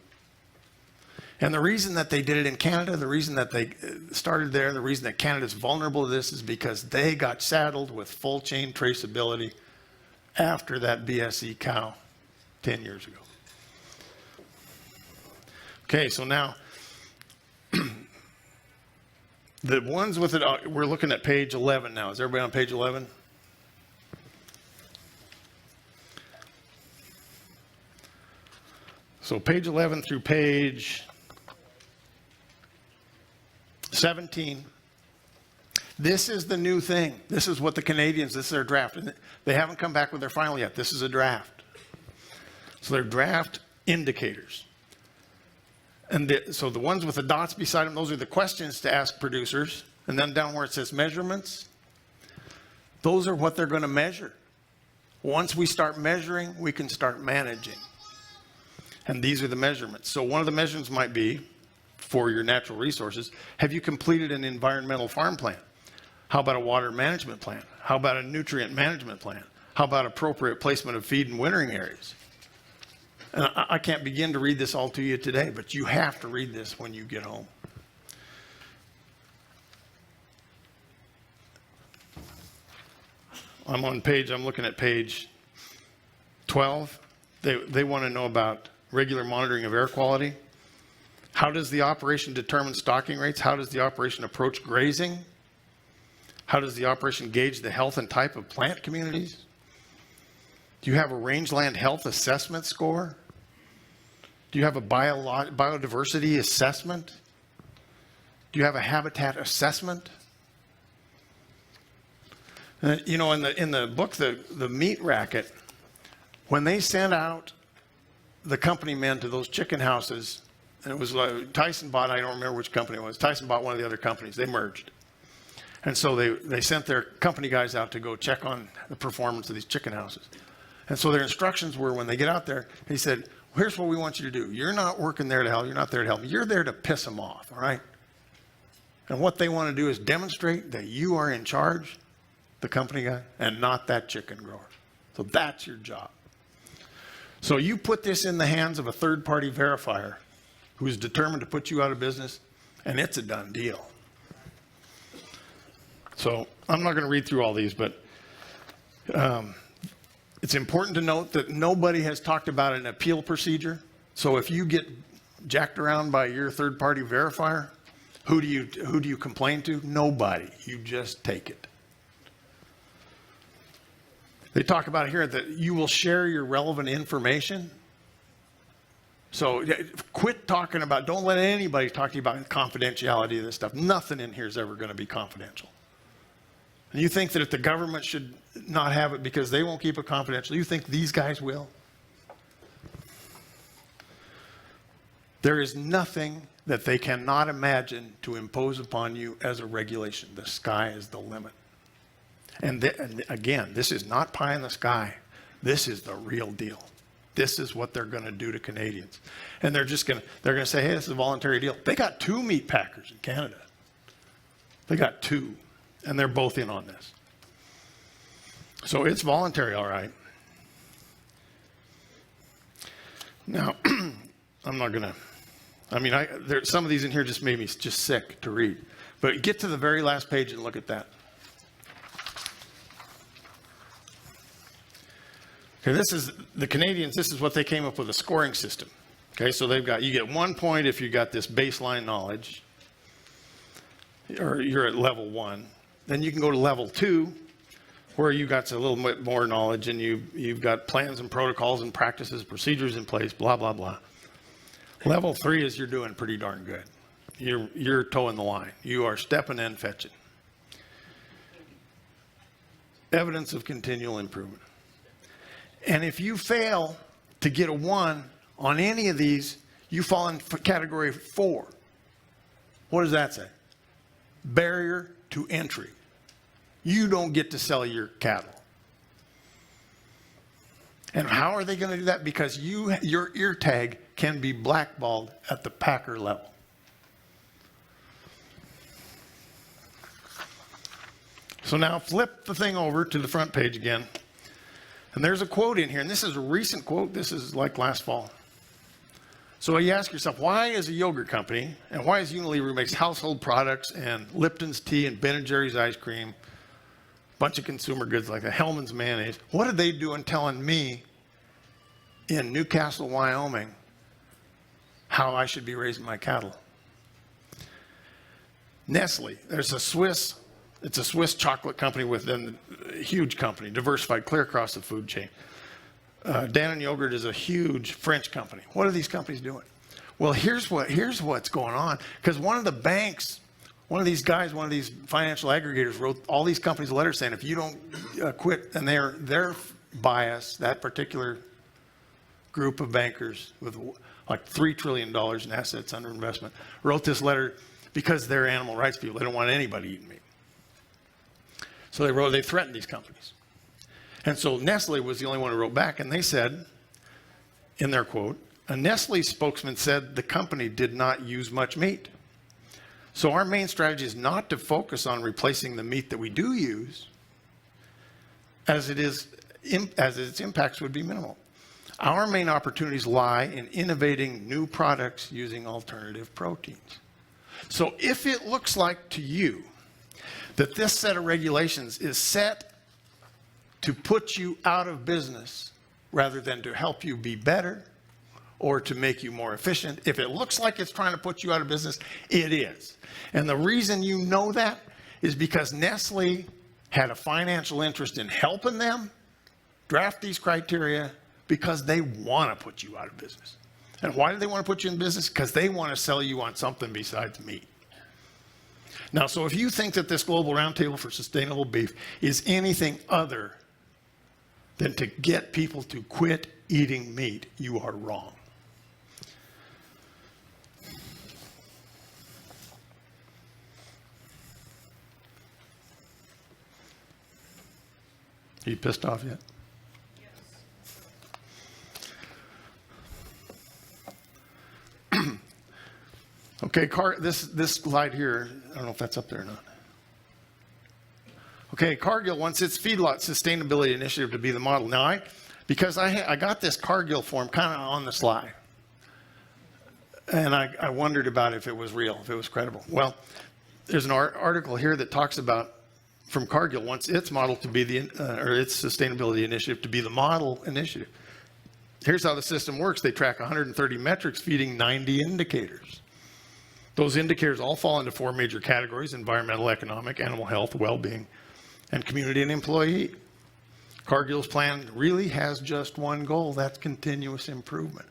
And the reason that they did it in Canada, the reason that they started there, the reason that Canada's vulnerable to this is because they got saddled with full chain traceability after that BSE cow 10 years ago. Okay, so now, the ones with it, we're looking at page 11 now. Is everybody on page 11? So page 11 through page 17. This is the new thing. This is what the Canadians, this is their draft. They haven't come back with their final yet. This is a draft. So they're draft indicators. And so the ones with the dots beside them, those are the questions to ask producers. And then down where it says measurements, those are what they're going to measure. Once we start measuring, we can start managing. And these are the measurements. So one of the measurements might be, for your natural resources, have you completed an environmental farm plan? How about a water management plan? How about a nutrient management plan? How about appropriate placement of feed and wintering areas? And I can't begin to read this all to you today, but you have to read this when you get home. I'm looking at page 12. They want to know about regular monitoring of air quality. How does the operation determine stocking rates? How does the operation approach grazing? How does the operation gauge the health and type of plant communities? Do you have a rangeland health assessment score? Do you have a biodiversity assessment? Do you have a habitat assessment? You know, in the book, the Meat Racket, when they sent out the company men to those chicken houses, and it was like Tyson bought, I don't remember which company it was. Tyson bought one of the other companies. They merged. And so they sent their company guys out to go check on the performance of these chicken houses. And so their instructions were, when they get out there, he said, here's what we want you to do. You're not working there to help. You're not there to help. You're there to piss them off, all right? And what they want to do is demonstrate that you are in charge, the company guy, and not that chicken grower. So that's your job. So you put this in the hands of a third-party verifier who's determined to put you out of business, and it's a done deal. So I'm not going to read through all these, but it's important to note that nobody has talked about an appeal procedure. So if you get jacked around by your third-party verifier, who do you complain to? Nobody. You just take it. They talk about here that you will share your relevant information. So quit talking about, don't let anybody talk to you about confidentiality of this stuff. Nothing in here is ever going to be confidential. And you think that if the government should not have it because they won't keep it confidential, you think these guys will? There is nothing that they cannot imagine to impose upon you as a regulation. The sky is the limit. And again, this is not pie in the sky. This is the real deal. This is what they're going to do to Canadians. And they're going to say, hey, this is a voluntary deal. They got 2 meat packers in Canada. They got 2. And they're both in on this. So it's voluntary, all right. Now, I'm not going to, there's some of these in here just made me just sick to read. But get to the very last page and look at that. Okay, this is the Canadians, this is what they came up with, a scoring system. Okay, so you get 1 point if you got this baseline knowledge, or you're at level 1. Then you can go to level 2, where you got a little bit more knowledge and you've got plans and protocols and practices, procedures in place, blah, blah, blah. Level 3 is you're doing pretty darn good. You're towing the line. You are stepping and fetching. Evidence of continual improvement. And if you fail to get a 1 on any of these, you fall in category 4. What does that say? Barrier to entry. You don't get to sell your cattle. And how are they going to do that? Because your ear tag can be blackballed at the packer level. So now flip the thing over to the front page again. And there's a quote in here, and this is a recent quote. This is like last fall. So you ask yourself, why is a yogurt company, and why is Unilever, who makes household products and Lipton's tea and Ben & Jerry's ice cream, a bunch of consumer goods like that, Hellman's mayonnaise, what are they doing telling me in Newcastle, Wyoming, how I should be raising my cattle. Nestle, it's a Swiss chocolate company within a huge company, diversified clear across the food chain. Dannon Yogurt is a huge French company. What are these companies doing? Well, here's what's going on. Because one of the banks, one of these financial aggregators wrote all these companies a letter saying, if you don't quit, and their bias, that particular group of bankers with like $3 trillion in assets under investment, wrote this letter because they're animal rights people. They don't want anybody eating meat. So they threatened these companies. And so Nestle was the only one who wrote back, and they said, in their quote, a Nestle spokesman said the company did not use much meat. So our main strategy is not to focus on replacing the meat that we do use, as its impacts would be minimal. Our main opportunities lie in innovating new products using alternative proteins. So if it looks like to you that this set of regulations is set to put you out of business rather than to help you be better or to make you more efficient, if it looks like it's trying to put you out of business, it is. And the reason you know that is because Nestle had a financial interest in helping them draft these criteria because they want to put you out of business. And why do they want to put you in business? Because they want to sell you on something besides meat. Now, so if you think that this Global Roundtable for Sustainable Beef is anything other than to get people to quit eating meat, you are wrong. Are you pissed off yet? Okay, this slide here, I don't know if that's up there or not. Okay, Cargill wants its feedlot sustainability initiative to be the model. Now, because I got this Cargill form kind of on the slide, and I wondered about if it was real, if it was credible. Well, there's an article here that talks about from Cargill wants its model to be or its sustainability initiative to be the model initiative. Here's how the system works. They track 130 metrics feeding 90 indicators. Those indicators all fall into 4 major categories: environmental, economic, animal health, well-being, and community and employee. Cargill's plan really has just one goal, that's continuous improvement.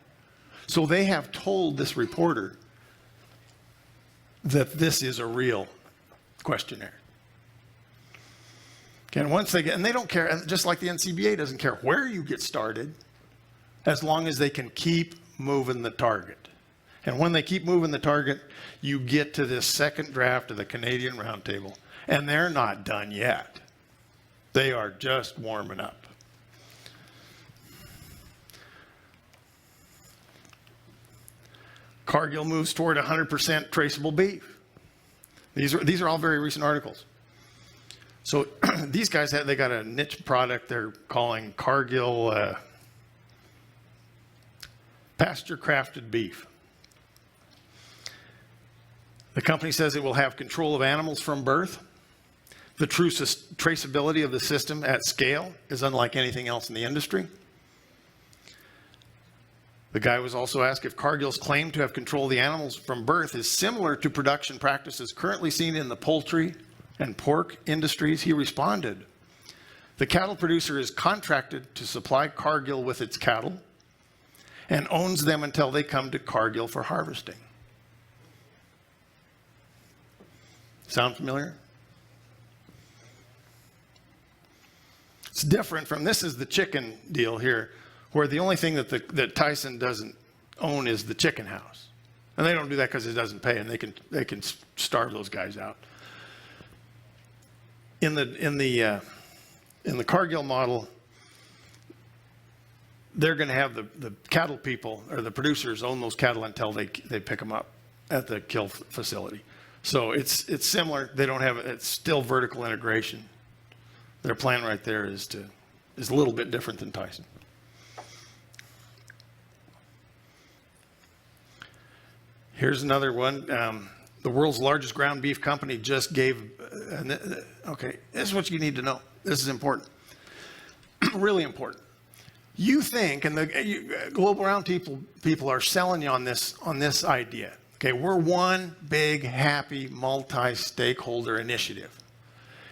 So they have told this reporter that this is a real questionnaire. Okay, and they don't care, just like the NCBA doesn't care where you get started, as long as they can keep moving the target. And when they keep moving the target, you get to this second draft of the Canadian Roundtable, and they're not done yet. They are just warming up. Cargill moves toward 100% traceable beef. These are all very recent articles. So these guys, they got a niche product they're calling Cargill pasture-crafted beef. The company says it will have control of animals from birth. The true traceability of the system at scale is unlike anything else in the industry. The guy was also asked if Cargill's claim to have control of the animals from birth is similar to production practices currently seen in the poultry and pork industries. He responded, the cattle producer is contracted to supply Cargill with its cattle and owns them until they come to Cargill for harvesting. Sound familiar? It's different from, this is the chicken deal here, where the only thing that Tyson doesn't own is the chicken house. And they don't do that because it doesn't pay, and they can starve those guys out. In the Cargill model, they're going to have the cattle people or the producers own those cattle until they pick them up at the kill facility. So it's similar. They don't have it's still vertical integration. Their plan right there is a little bit different than Tyson. Here's another one. The world's largest ground beef company just gave, okay, this is what you need to know. This is important, really important. You think, and the Global Roundtable people are selling you on this idea. Okay, we're one big, happy, multi-stakeholder initiative.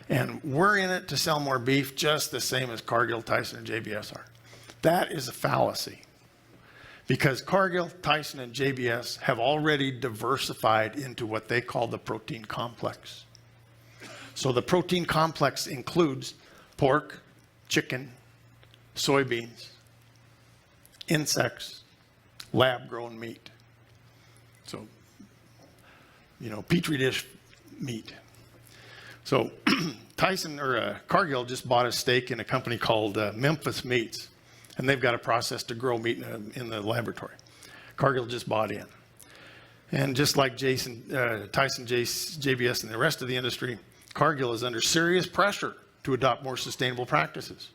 And we're in it to sell more beef just the same as Cargill, Tyson, and JBS are. That is a fallacy. Because Cargill, Tyson, and JBS have already diversified into what they call the protein complex. So the protein complex includes pork, chicken, soybeans, insects, lab-grown meat. So, Petri dish meat. So Tyson or Cargill just bought a stake in a company called Memphis Meats, and they've got a process to grow meat in the laboratory. Cargill just bought in. And just like Tyson, JBS, and the rest of the industry, Cargill is under serious pressure to adopt more sustainable practices,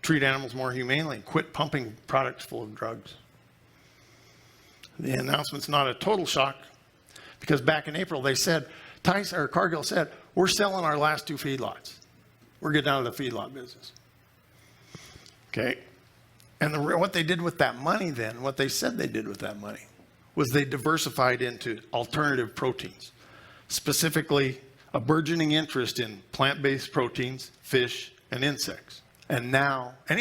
treat animals more humanely, and quit pumping products full of drugs. The announcement's not a total shock because back in April they said, Cargill said, we're selling our last 2 feedlots. We're getting out of the feedlot business. Okay. And what they did with that money then, what they said they did with that money, was they diversified into alternative proteins, specifically a burgeoning interest in plant-based proteins, fish, and insects. And now, I'm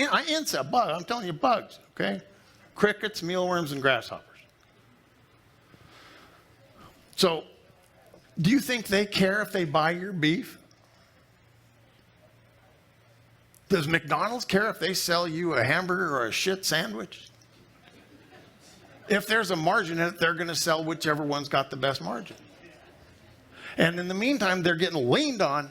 telling you bugs, okay? Crickets, mealworms, and grasshoppers. So, do you think they care if they buy your beef? Does McDonald's care if they sell you a hamburger or a shit sandwich? If there's a margin in it, they're going to sell whichever one's got the best margin. And in the meantime, they're getting leaned on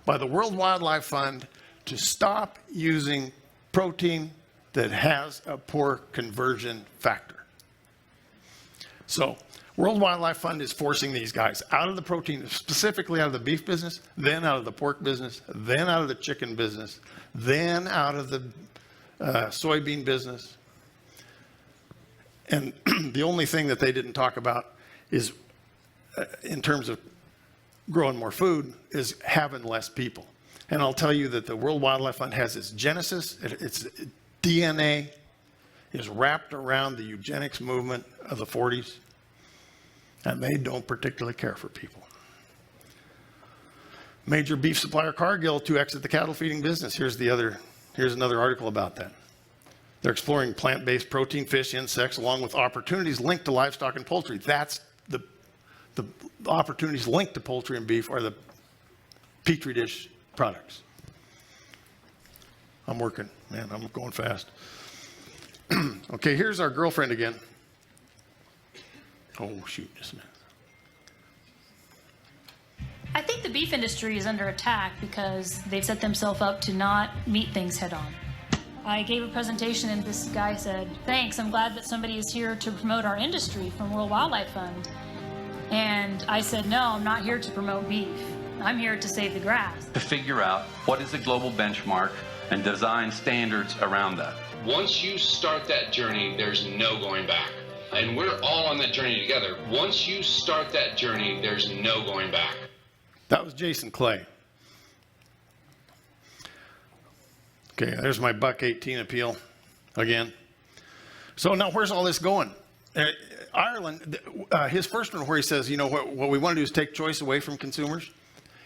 by the World Wildlife Fund to stop using protein that has a poor conversion factor. So, World Wildlife Fund is forcing these guys out of the protein, specifically out of the beef business, then out of the pork business, then out of the chicken business, then out of the soybean business. And the only thing that they didn't talk about is, in terms of growing more food, is having less people. And I'll tell you that the World Wildlife Fund has its genesis, its DNA is wrapped around the eugenics movement of the 40s. And they don't particularly care for people. Major beef supplier Cargill to exit the cattle feeding business. Here's another article about that. They're exploring plant-based protein, fish, insects, along with opportunities linked to livestock and poultry. That's the opportunities linked to poultry and beef are the Petri dish products. I'm working, man, I'm going fast. Okay, here's our girlfriend again. Oh, shoot, just a minute. I think the beef industry is under attack because they've set themselves up to not meet things head on. I gave a presentation and this guy said, thanks, I'm glad that somebody is here to promote our industry from World Wildlife Fund. And I said, no, I'm not here to promote beef. I'm here to save the grass. To figure out what is a global benchmark and design standards around that. Once you start that journey, there's no going back. And we're all on that journey together. Once you start that journey, there's no going back. That was Jason Clay. Okay, there's my $1.18 appeal again. So now where's all this going? Ireland, his first one where he says, what we want to do is take choice away from consumers.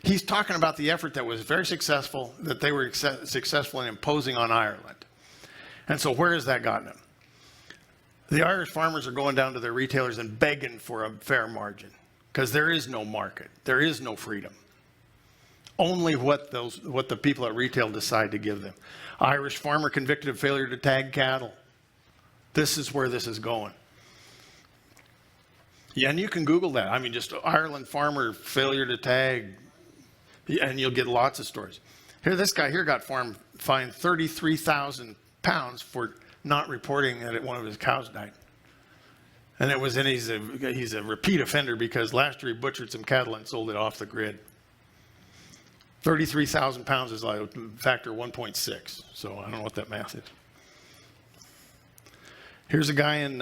He's talking about the effort that was very successful, that they were successful in imposing on Ireland. And so where has that gotten them? The Irish farmers are going down to their retailers and begging for a fair margin because there is no market. There is no freedom. Only what the people at retail decide to give them. Irish farmer convicted of failure to tag cattle. This is where this is going. Yeah, and you can Google that. I mean, just Ireland farmer failure to tag, and you'll get lots of stories. Here, this guy here got fined 33,000 pounds for not reporting that one of his cows died. And he's a repeat offender because last year he butchered some cattle and sold it off the grid. 33,000 pounds is like a factor 1.6. So I don't know what that math is. Here's a guy in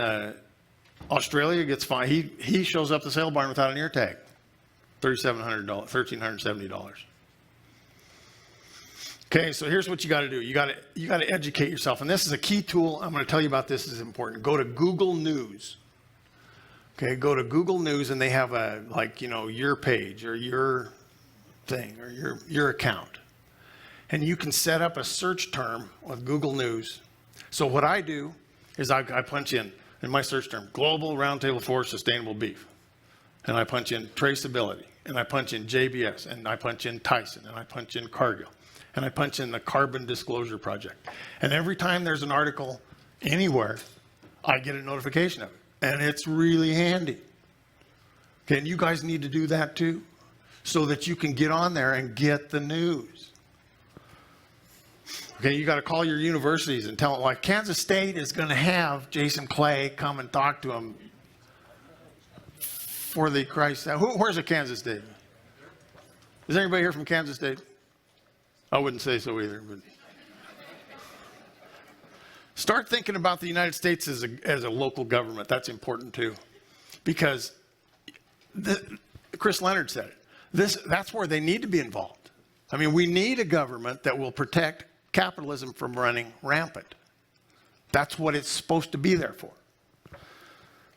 Australia gets fined. He shows up the sale barn without an ear tag. $1,370. Okay, so here's what you got to do. You got to educate yourself. And this is a key tool. I'm going to tell you about this. Is important. Go to Google News. Okay, go to Google News and they have a, like, you know, your page or your thing or your account. And you can set up a search term with Google News. So what I do is I punch in my search term, Global Roundtable for Sustainable Beef. And I punch in traceability. And I punch in JBS. And I punch in Tyson. And I punch in Cargill. And I punch in the Carbon Disclosure Project. And every time there's an article anywhere, I get a notification of it. And it's really handy. Okay, and you guys need to do that too, so that you can get on there and get the news. Okay, you got to call your universities and tell them, like, Kansas State is going to have Jason Clay come and talk to them for the Christ. Where's a Kansas State? Is anybody here from Kansas State? I wouldn't say so either. But start thinking about the United States as a local government. That's important too, because Chris Leonard said it. That's where they need to be involved. I mean, we need a government that will protect capitalism from running rampant. That's what it's supposed to be there for.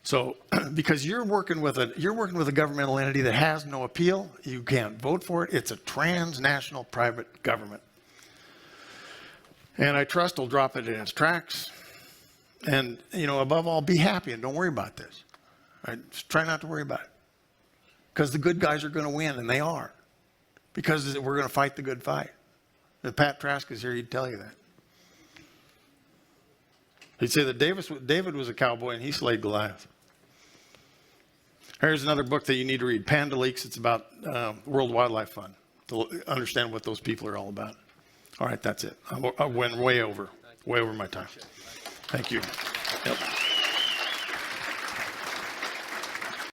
So, because you're working with a governmental entity that has no appeal, you can't vote for it. It's a transnational private government. Antitrust will drop it in its tracks. And, you know, above all, be happy and don't worry about this. Right? Just try not to worry about it. Because the good guys are going to win, and they are. Because we're going to fight the good fight. If Pat Trask is here, he'd tell you that. He'd say that David was a cowboy and he slayed Goliath. Here's another book that you need to read, Panda Leaks. It's about World Wildlife Fund, to understand what those people are all about. All right, that's it. I went way over my time. Thank you. Yep.